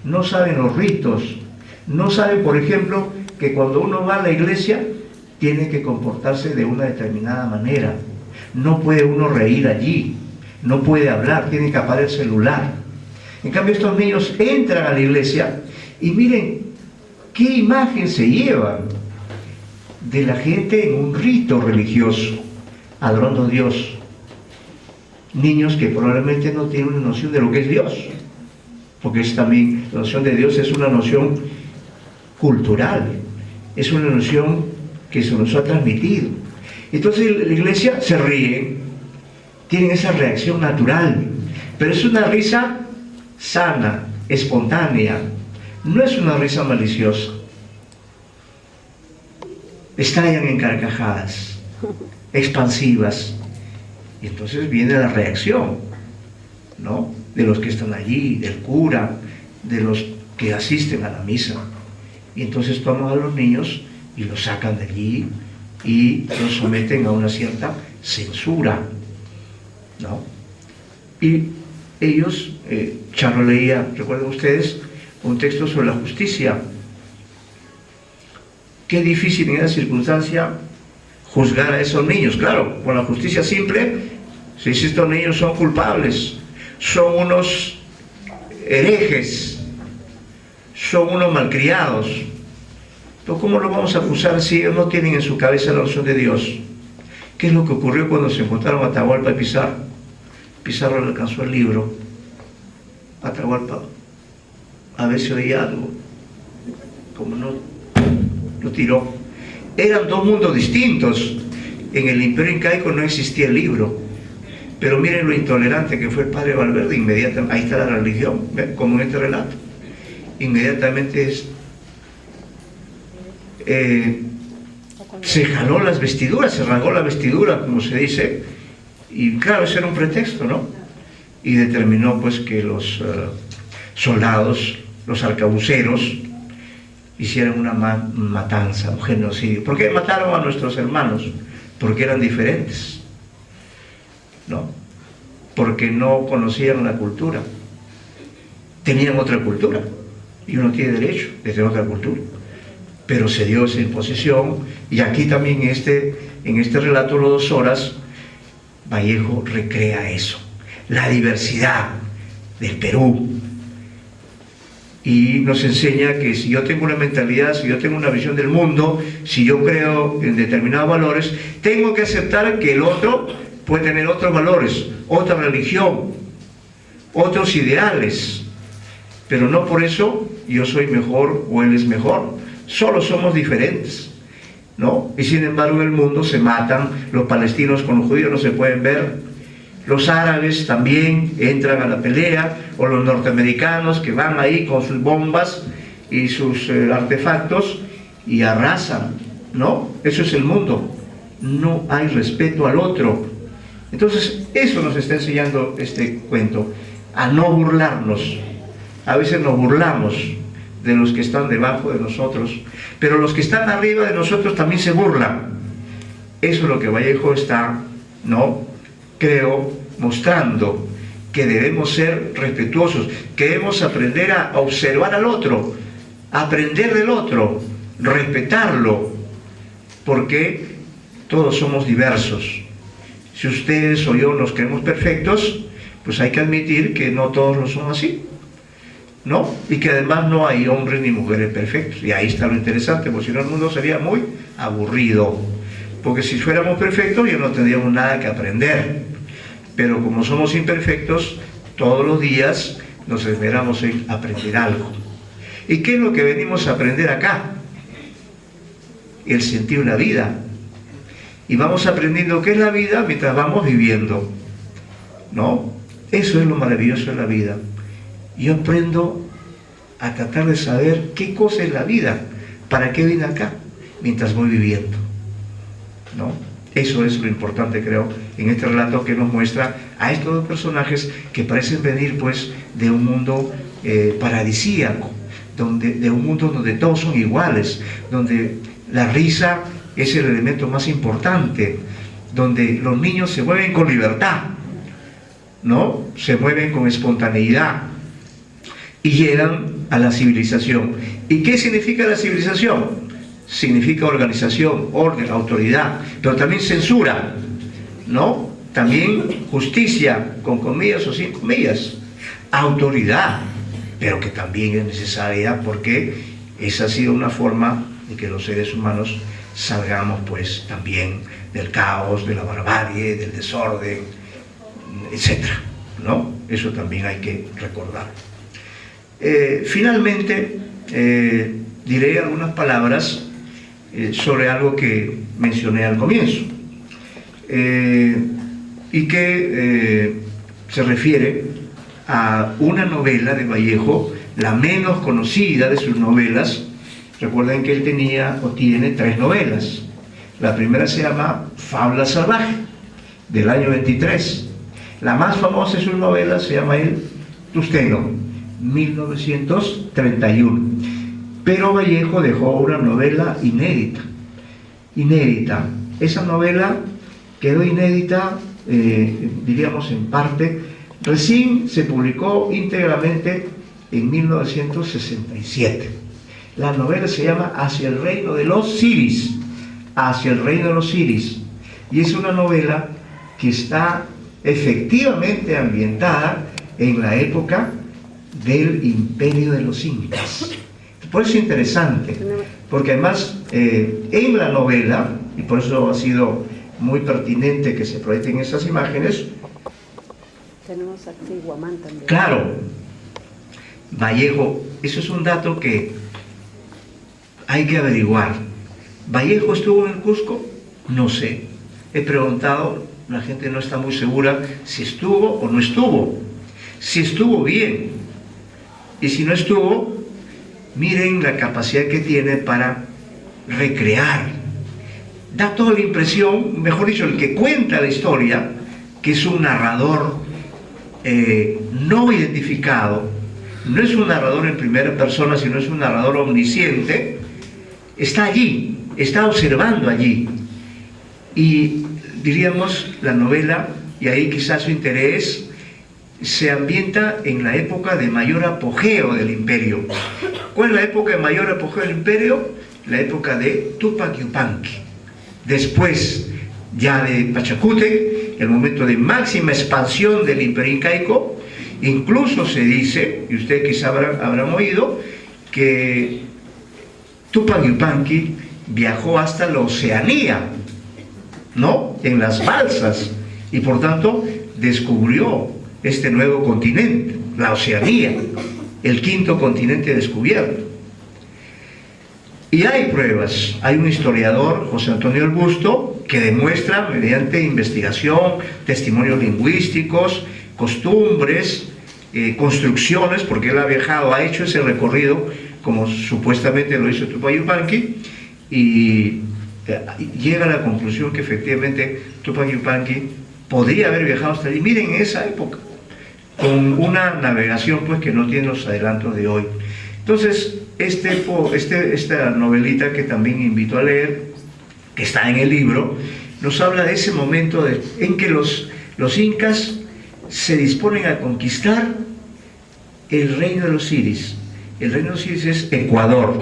no saben los ritos, no saben, por ejemplo, que cuando uno va a la iglesia tiene que comportarse de una determinada manera. No puede uno reír allí, no puede hablar, tiene que apagar el celular. En cambio, estos niños entran a la iglesia y miren qué imagen se llevan de la gente en un rito religioso, adorando a Dios. Niños que probablemente no tienen una noción de lo que es Dios, porque es también, la noción de Dios es una noción cultural, es una noción que se nos ha transmitido. Entonces la iglesia se ríe, tienen esa reacción natural, pero es una risa sana, espontánea, no es una risa maliciosa. Estallan en carcajadas expansivas, y entonces viene la reacción, ¿no?, de los que están allí, del cura, de los que asisten a la misa. Y entonces toman a los niños y los sacan de allí y los someten a una cierta censura, ¿no? Y ellos, Charo leía, recuerden ustedes, un texto sobre la justicia. Qué difícil en esa circunstancia juzgar a esos niños. Claro, con la justicia simple se dice: estos niños son culpables, son unos herejes, son unos malcriados. Pero ¿cómo los vamos a acusar si ellos no tienen en su cabeza la noción de Dios? ¿Qué es lo que ocurrió cuando se encontraron Atahualpa y Pizarro? Pizarro le alcanzó el libro, Atahualpa a ver si oía algo, como no lo tiró. Eran dos mundos distintos. En el imperio incaico no existía el libro, pero miren lo intolerante que fue el padre Valverde. Inmediatamente, ahí está la religión, ¿ven? Como en este relato, inmediatamente se jaló las vestiduras, se rasgó la vestidura, como se dice, y claro, ese era un pretexto, ¿no? Y determinó pues que los soldados, los arcabuceros, hicieran una matanza, un genocidio. ¿Por qué mataron a nuestros hermanos? Porque eran diferentes, ¿no? Porque no conocían la cultura, tenían otra cultura, y uno tiene derecho de tener otra cultura, pero se dio esa imposición. Y aquí también en este relato, Los 2 horas, Vallejo recrea eso, la diversidad del Perú. y nos enseña que si yo tengo una mentalidad, si yo tengo una visión del mundo, si yo creo en determinados valores, tengo que aceptar que el otro puede tener otros valores, otra religión, otros ideales, pero no por eso yo soy mejor o él es mejor, solo somos diferentes, ¿no? Y sin embargo en el mundo se matan, los palestinos con los judíos no se pueden ver, los árabes también entran a la pelea, o los norteamericanos que van ahí con sus bombas y sus artefactos y arrasan, ¿no? Eso es el mundo, no hay respeto al otro. Entonces eso nos está enseñando este cuento, a no burlarnos. A veces nos burlamos de los que están debajo de nosotros, pero los que están arriba de nosotros también se burlan. Eso es lo que Vallejo está, ¿no?, creo, mostrando, que debemos ser respetuosos, que debemos aprender a observar al otro, aprender del otro, respetarlo, porque todos somos diversos. Si ustedes o yo nos creemos perfectos, pues hay que admitir que no todos lo son así, ¿no? Y que además no hay hombres ni mujeres perfectos. Y ahí está lo interesante, porque si no el mundo sería muy aburrido. Porque si fuéramos perfectos ya no tendríamos nada que aprender. Pero como somos imperfectos, todos los días nos esmeramos en aprender algo. ¿Y qué es lo que venimos a aprender acá? El sentido de la vida. Y vamos aprendiendo qué es la vida mientras vamos viviendo, ¿no? Eso es lo maravilloso de la vida. Yo aprendo a tratar de saber qué cosa es la vida, para qué vine acá, mientras voy viviendo, ¿no? Eso es lo importante, creo, en este relato que nos muestra a estos dos personajes que parecen venir, pues, de un mundo paradisíaco, de un mundo donde todos son iguales, donde la risa es el elemento más importante, donde los niños se mueven con libertad, ¿no? Se mueven con espontaneidad y llegan a la civilización. ¿Y qué significa la civilización? Significa organización, orden, autoridad, pero también censura, ¿no? También justicia, con comillas o sin comillas, autoridad, pero que también es necesaria porque esa ha sido una forma de que los seres humanos salgamos, pues, también del caos, de la barbarie, del desorden, etcétera, ¿no? Eso también hay que recordar. Finalmente, diré algunas palabras sobre algo que mencioné al comienzo y que se refiere a una novela de Vallejo, la menos conocida de sus novelas. Recuerden que él tenía o tiene 3 novelas. La primera se llama Fábula Salvaje, del año 23. La más famosa de sus novelas se llama El Tusteno, 1931. Pero Vallejo dejó una novela inédita. Esa novela quedó inédita, diríamos en parte, recién se publicó íntegramente en 1967. La novela se llama Hacia el reino de los Siris, Hacia el reino de los Siris, y es una novela que está efectivamente ambientada en la época del imperio de los incas. Por eso es interesante, porque además en la novela, y por eso ha sido muy pertinente que se proyecten esas imágenes. Tenemos aquí Guamán también. Claro, Vallejo, eso es un dato que hay que averiguar. ¿Vallejo estuvo en el Cusco? No sé. He preguntado, la gente no está muy segura si estuvo o no estuvo. Si estuvo, bien. Y si no estuvo, miren la capacidad que tiene para recrear. Da toda la impresión, mejor dicho, el que cuenta la historia, que es un narrador no identificado, no es un narrador en primera persona, sino es un narrador omnisciente, está allí, está observando allí. Y diríamos, la novela, y ahí quizás su interés, se ambienta en la época de mayor apogeo del imperio. ¿Cuál es la época de mayor apogeo del imperio? La época de Tupac Yupanqui. Después ya de Pachacútec, el momento de máxima expansión del imperio incaico. Incluso se dice y ustedes quizá habrán oído, que Túpac Yupanqui viajó hasta la Oceanía, ¿no? En las balsas, y por tanto descubrió este nuevo continente, la Oceanía, el quinto continente descubierto. Y hay pruebas, hay un historiador, José Antonio El Busto, que demuestra mediante investigación, testimonios lingüísticos, costumbres, construcciones, porque él ha viajado, ha hecho ese recorrido, como supuestamente lo hizo Túpac Yupanqui, y llega a la conclusión que efectivamente Túpac Yupanqui podría haber viajado hasta allí. Miren, en esa época, con una navegación pues que no tiene los adelantos de hoy. Entonces, esta novelita que también invito a leer, que está en el libro, nos habla de ese momento en que los incas se disponen a conquistar el reino de los Iris. El reino de los Iris es Ecuador.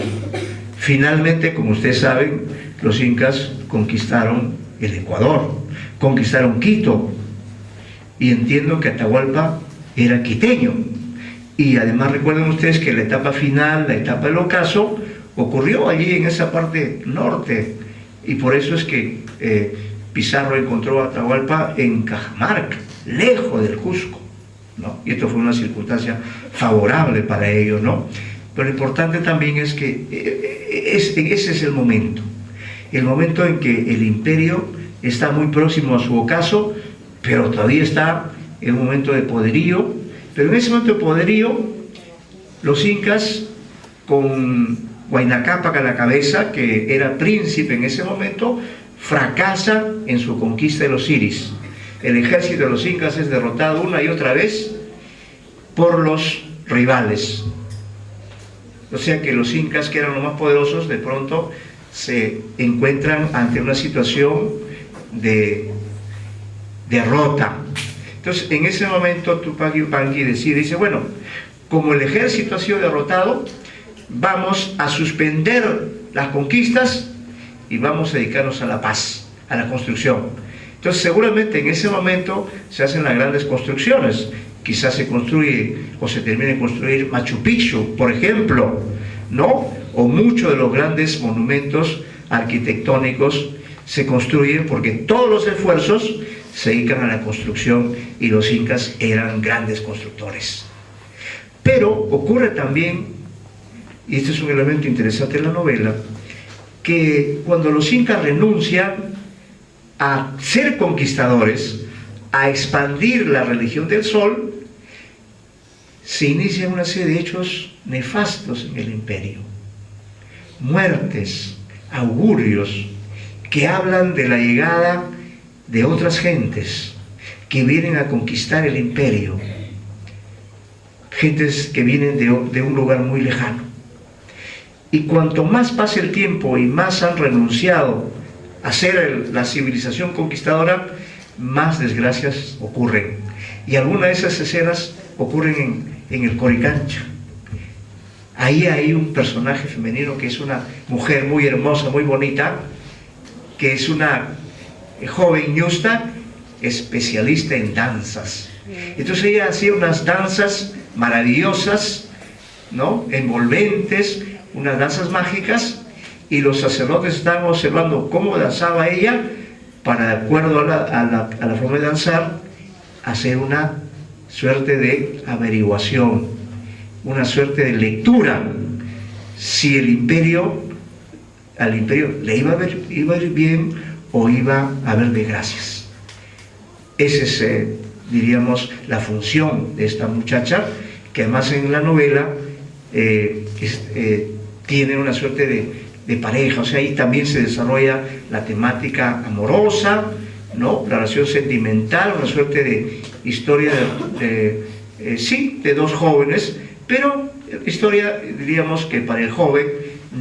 Finalmente, como ustedes saben, los incas conquistaron el Ecuador, conquistaron Quito, y entiendo que Atahualpa era quiteño. Y además recuerden ustedes que la etapa final, la etapa del ocaso, ocurrió allí en esa parte norte, y por eso es que Pizarro encontró a Atahualpa en Cajamarca, lejos del Cusco, ¿no? Y esto fue una circunstancia favorable para ellos, ¿no? Pero lo importante también es que ese es el momento en que el imperio está muy próximo a su ocaso, pero todavía está en un momento de poderío. Pero en ese momento de poderío, los incas, con Huayna Cápac a la cabeza, que era príncipe en ese momento, fracasa en su conquista de los Iris. El ejército de los incas es derrotado una y otra vez por los rivales. O sea que los incas, que eran los más poderosos, de pronto se encuentran ante una situación de derrota. Entonces, en ese momento Túpac Yupanqui dice, bueno, como el ejército ha sido derrotado, vamos a suspender las conquistas y vamos a dedicarnos a la paz, a la construcción. Entonces, seguramente en ese momento se hacen las grandes construcciones. Quizás se construye o se termine de construir Machu Picchu, por ejemplo, ¿no? O muchos de los grandes monumentos arquitectónicos se construyen porque todos los esfuerzos se dedican a la construcción, y los incas eran grandes constructores. Pero ocurre también, y este es un elemento interesante en la novela, que cuando los incas renuncian a ser conquistadores, a expandir la religión del sol, se inicia una serie de hechos nefastos en el imperio. Muertes, augurios, que hablan de la llegada de otras gentes que vienen a conquistar el imperio, gentes que vienen de un lugar muy lejano. Y cuanto más pasa el tiempo y más han renunciado a ser la civilización conquistadora, más desgracias ocurren. Y algunas de esas escenas ocurren en el Coricancha. Ahí hay un personaje femenino que es una mujer muy hermosa, muy bonita, que es una joven ñusta, especialista en danzas. Entonces ella hacía unas danzas maravillosas, ¿no? Envolventes, unas danzas mágicas, y los sacerdotes estaban observando cómo danzaba ella, para, de acuerdo a la forma de danzar, hacer una suerte de averiguación, una suerte de lectura, si al imperio le iba a ir bien o iba a haber desgracias. Esa es, diríamos, la función de esta muchacha, que además en la novela tiene una suerte de pareja, o sea, ahí también se desarrolla la temática amorosa, ¿no? La relación sentimental, una suerte de historia de dos jóvenes, pero historia, diríamos, que para el joven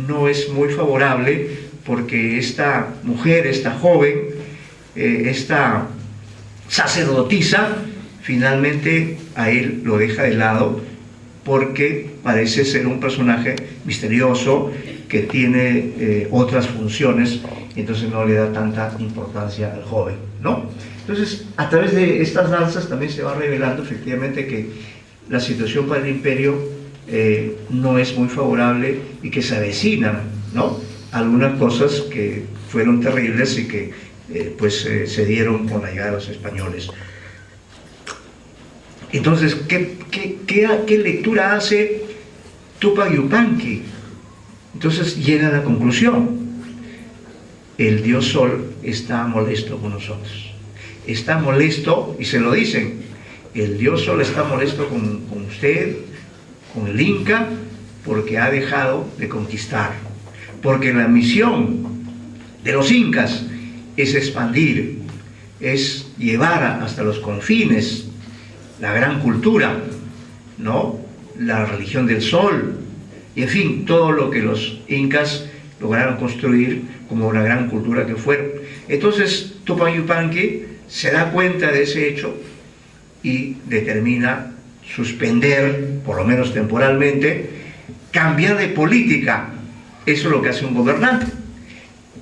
no es muy favorable, porque esta mujer, esta joven, esta sacerdotisa, finalmente a él lo deja de lado, porque parece ser un personaje misterioso que tiene otras funciones, entonces no le da tanta importancia al joven, ¿no? Entonces, a través de estas danzas también se va revelando efectivamente que la situación para el imperio no es muy favorable y que se avecinan, ¿no?, algunas cosas que fueron terribles y que se dieron con la llegada de los españoles. Entonces, ¿qué lectura hace Tupac Yupanqui? Entonces llega a la conclusión: el dios Sol está molesto con nosotros, está molesto, y se lo dicen, el dios Sol está molesto con usted, con el Inca, porque ha dejado de conquistar, porque la misión de los incas es expandir, es llevar hasta los confines la gran cultura, ¿no?, la religión del sol, y en fin, todo lo que los incas lograron construir como una gran cultura que fueron. Entonces Tupac Yupanqui se da cuenta de ese hecho y determina suspender, por lo menos temporalmente, cambiar de política. Eso es lo que hace un gobernante,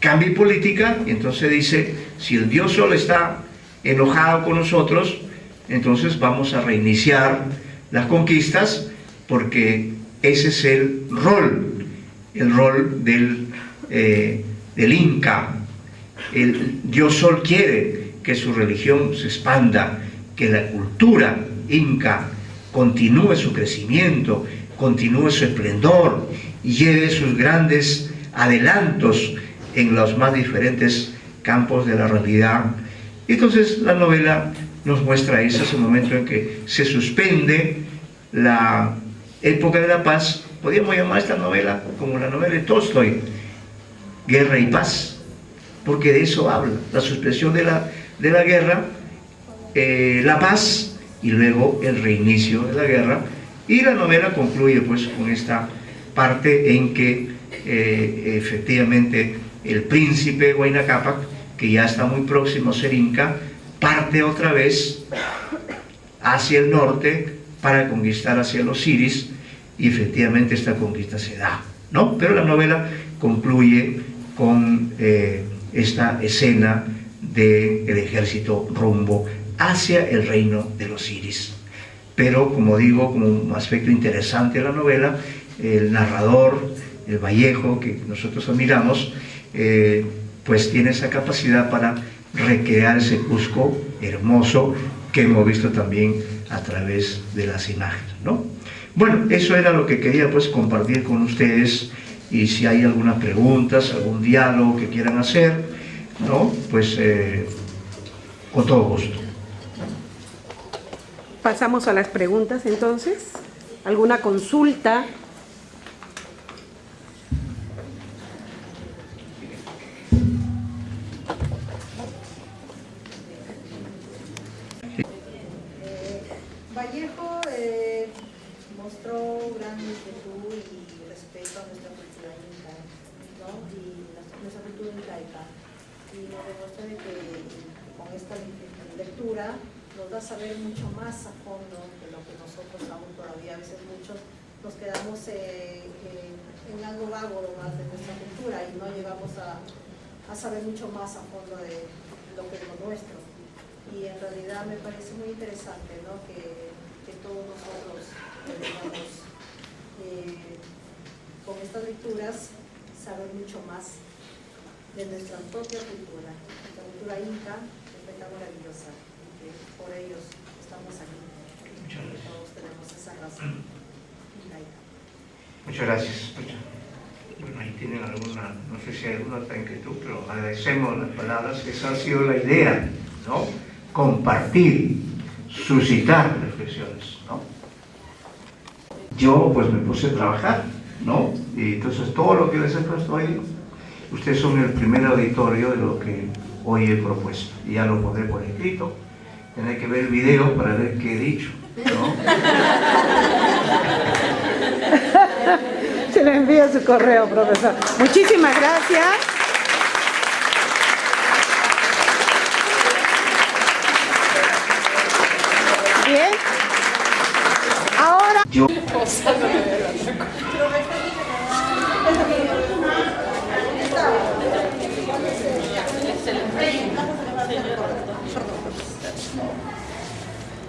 cambia política, y entonces dice: si el dios Sol está enojado con nosotros, entonces vamos a reiniciar las conquistas, porque ese es el rol del Inca. El dios Sol quiere que su religión se expanda, que la cultura inca continúe su crecimiento, continúe su esplendor y lleve sus grandes adelantos en los más diferentes campos de la realidad. Y entonces la novela nos muestra ese momento en que se suspende la época de la paz. Podríamos llamar esta novela como la novela de Tolstoy, Guerra y Paz, porque de eso habla, la suspensión de la guerra, la paz y luego el reinicio de la guerra. Y la novela concluye pues con esta parte en que efectivamente el príncipe Huayna Cápac, que ya está muy próximo a ser inca, parte otra vez hacia el norte para conquistar hacia los Siris, y efectivamente esta conquista se da, ¿no? Pero la novela concluye con esta escena del ejército rumbo hacia el reino de los Siris. Pero, como digo, como un aspecto interesante de la novela, el narrador, el Vallejo, que nosotros admiramos, pues tiene esa capacidad para recrear ese Cusco hermoso que hemos visto también a través de las imágenes, ¿no? Bueno, eso era lo que quería pues compartir con ustedes, y si hay algunas preguntas, algún diálogo que quieran hacer, ¿no?, pues con todo gusto. Pasamos a las preguntas entonces. ¿Alguna consulta? Vallejo mostró gran inquietud y respeto a nuestra cultura inca, ¿no?, y nuestra cultura incaica, y nos demuestra de que con esta lectura nos da a saber mucho más a fondo de lo que nosotros aún todavía, a veces muchos nos quedamos en algo vago más de nuestra cultura y no llegamos a saber mucho más a fondo de lo que es lo nuestro. Y en realidad me parece muy interesante, ¿no?, que todos nosotros podamos con estas lecturas saber mucho más de nuestra propia cultura. Nuestra cultura inca es tan maravillosa, y que por ellos estamos aquí. Todos tenemos esa razón incaica. Muchas gracias. Bueno, ahí tienen alguna, no sé si hay alguna otra inquietud, pero agradecemos las palabras. Esa ha sido la idea, ¿no?, compartir, suscitar reflexiones, ¿no? Yo pues me puse a trabajar, ¿no? Y entonces todo lo que les he puesto ahí, ustedes son el primer auditorio de lo que hoy he propuesto, y ya lo pondré por escrito. Tendré que ver el video para ver qué he dicho, ¿no? Se le envía su correo, profesor. Muchísimas gracias. Bien. Ahora... Yo...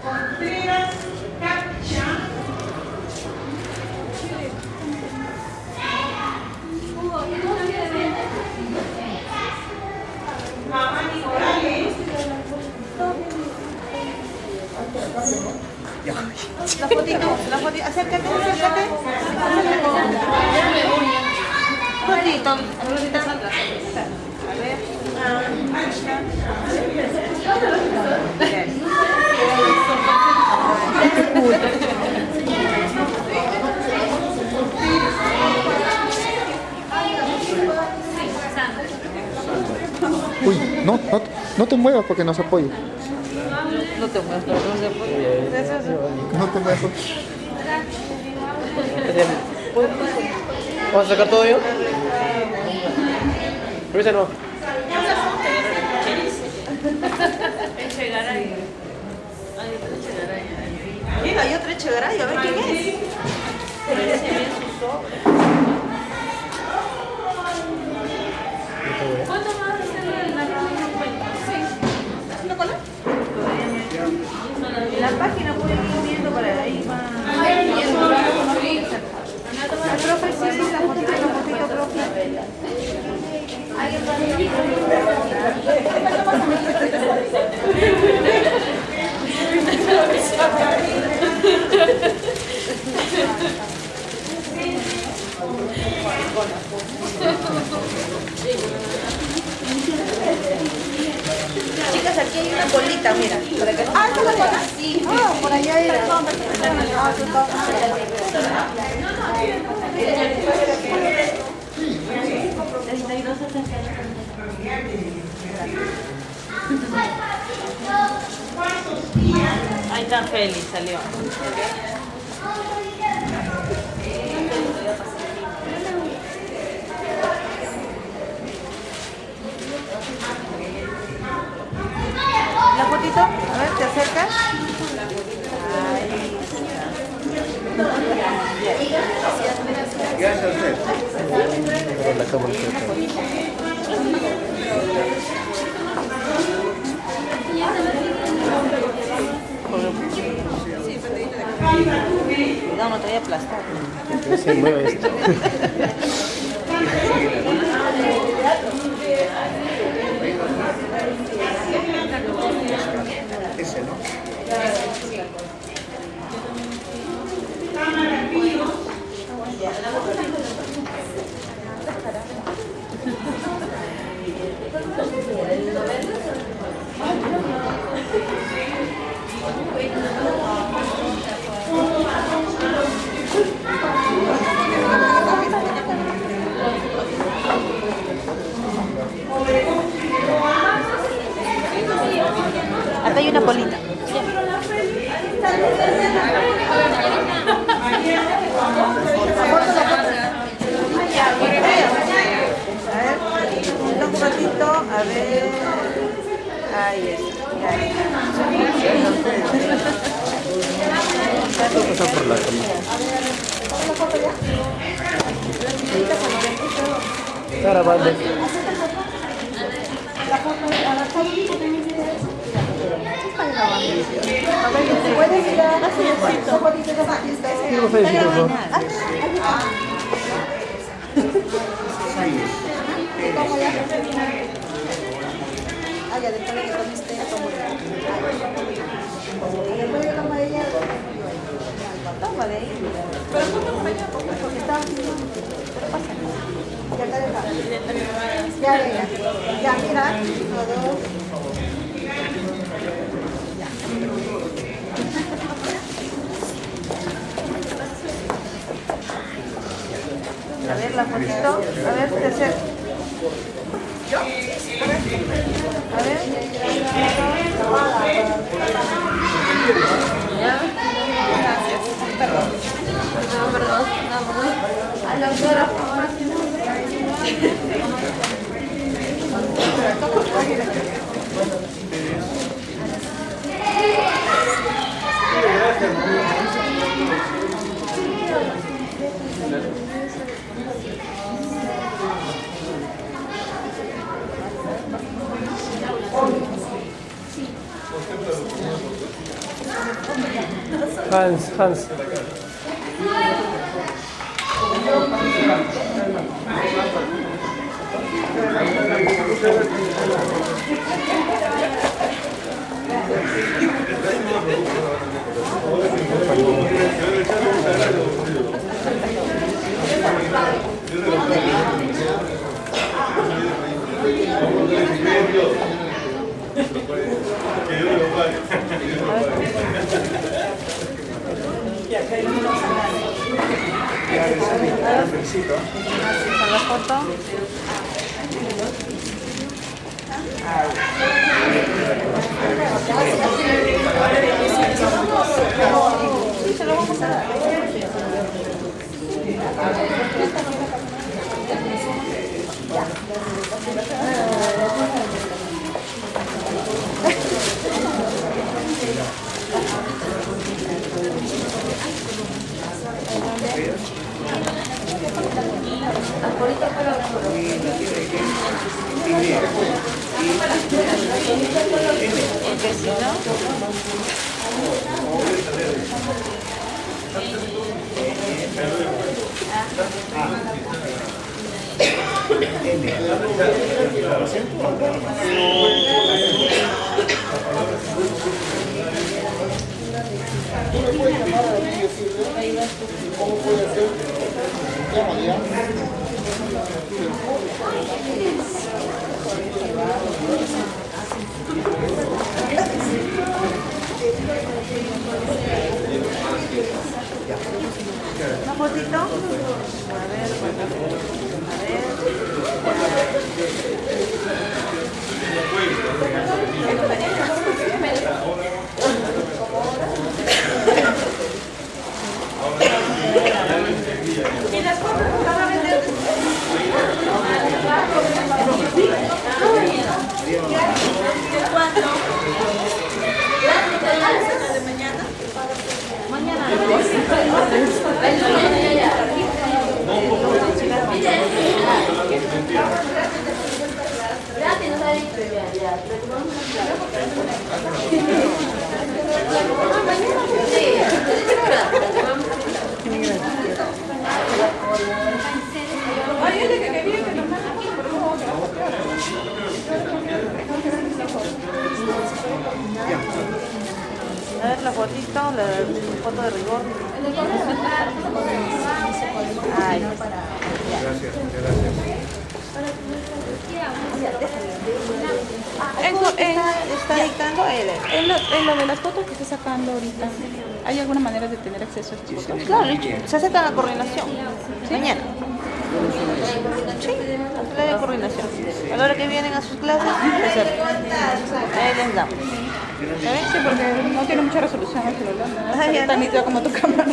Contreras Capcha La fotito, acércate. Fotito, a ver. Uy, no te muevas porque nos apoya. No te muevas, no se puede. No te muevas. ¿Vamos a sacar todo yo? Revísalo. Mira, hay otra Echegaray, a ver quién es. ¿Cuándo vas a hacer la reunión? Sí. ¿Haciendo cola? La página puede ir viendo para ahí va. La profe, sí, la fotito, profe. Chicas, aquí hay una colita, mira. Para que no... Ah, ¿esta es la cola? Sí. Ah, por allá era. Ahí está Félix, salió. La fotito, a ver, ¿te acercas? Gracias a usted. La cámara. Cuidado, no te voy a aplastar. Se mueve esto. Ese, ¿no? Acá hay una colita. A ver, un ratito, a ver. Ahí está. Pasa por la cámara. Grabando. ¿Puedes mirar? Ah, ya después de que comiste, tomo ya. Después de que toma ella, toma de ahí. Pero no toma ella porque está haciendo. Pero pasa. Ya está dejado. Ya, venga. Ya, mira. 1, 2. A ver la fotito, a ver, te acerco. ¿Yo? A ver. Gracias. Perdón. Perdón. A la autora, por favor. Hans. Gracias. ¿Para la foto? Sí, se lo vamos a dar. ¿Cómo puede ser? ¿Una fotito? A ver. ¿Y las fotos van a vender? ¿Cuándo? ¿De mañana? Mañana. A ver la fotito, la foto de rigor. Ay. Gracias. Está dictando él. En lo de las fotos que está sacando ahorita, ¿hay alguna manera de tener acceso a estas fotos? Claro, se acerca a la coordinación. Mañana. Sí, a la coordinación. A la hora que vienen a sus clases, se acercan. Ahí les damos. ¿Sabes? Sí, porque no tiene mucha resolución el celular. Ah, ya, Está tan ¿no? nítido como tu cámara.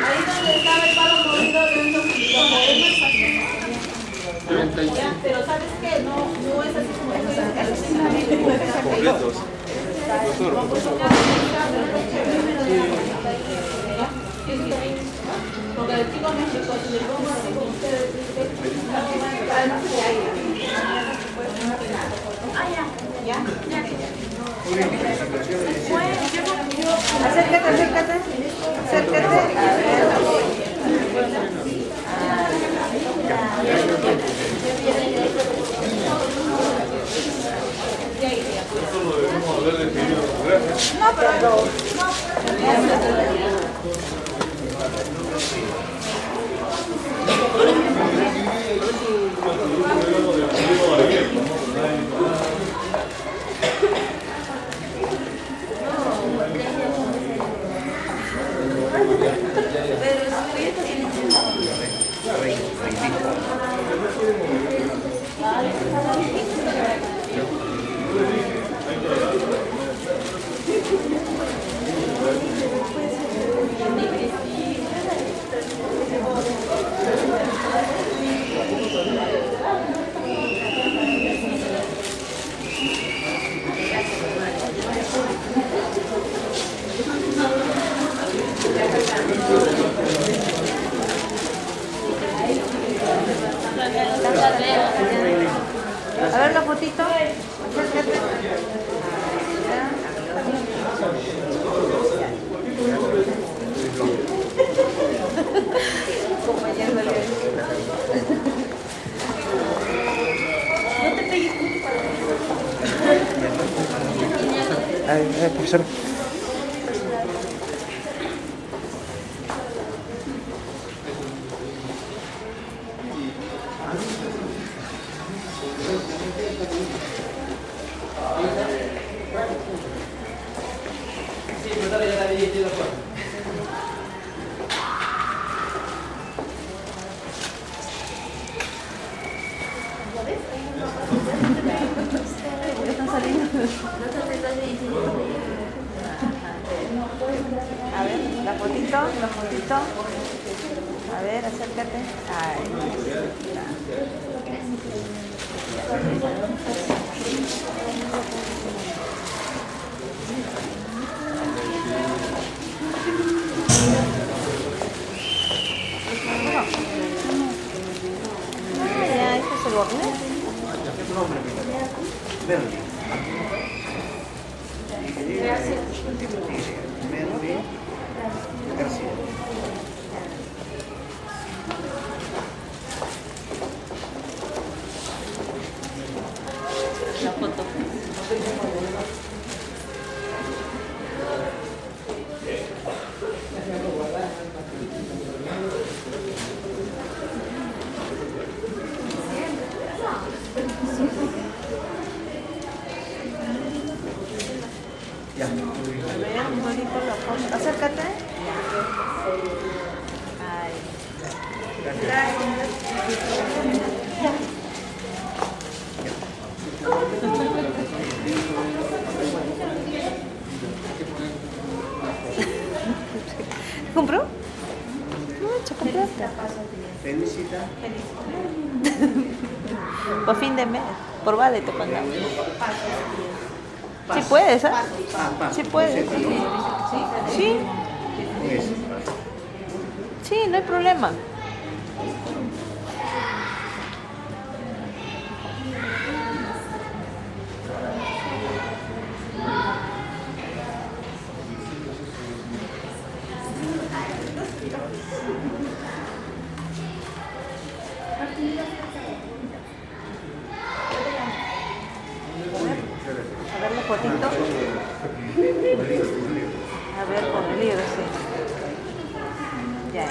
Ahí donde estaba el palo movido de unos poemas. Pero ¿sabes qué? No es así como Completos. porque el chico México, si le pongo así como ustedes, Acércate. no, pero A ver la fotito. Acércate. Como ayer me lo no te pegues. Profesor. la fotito. A ver, acércate. Ay, ya, este es el borneo. Gracias. La foto. Ya. A ver, bonito la foto. Acércate. Ay. Gracias. ¿Compró? No, chocolate. Felicita. Por fin de mes. Por vale te pagamos. Sí puedes, ¿ah? Sí puedes. Sí. Sí, no hay problema. A ver la fotito. A ver, con el libro, sí. Ya.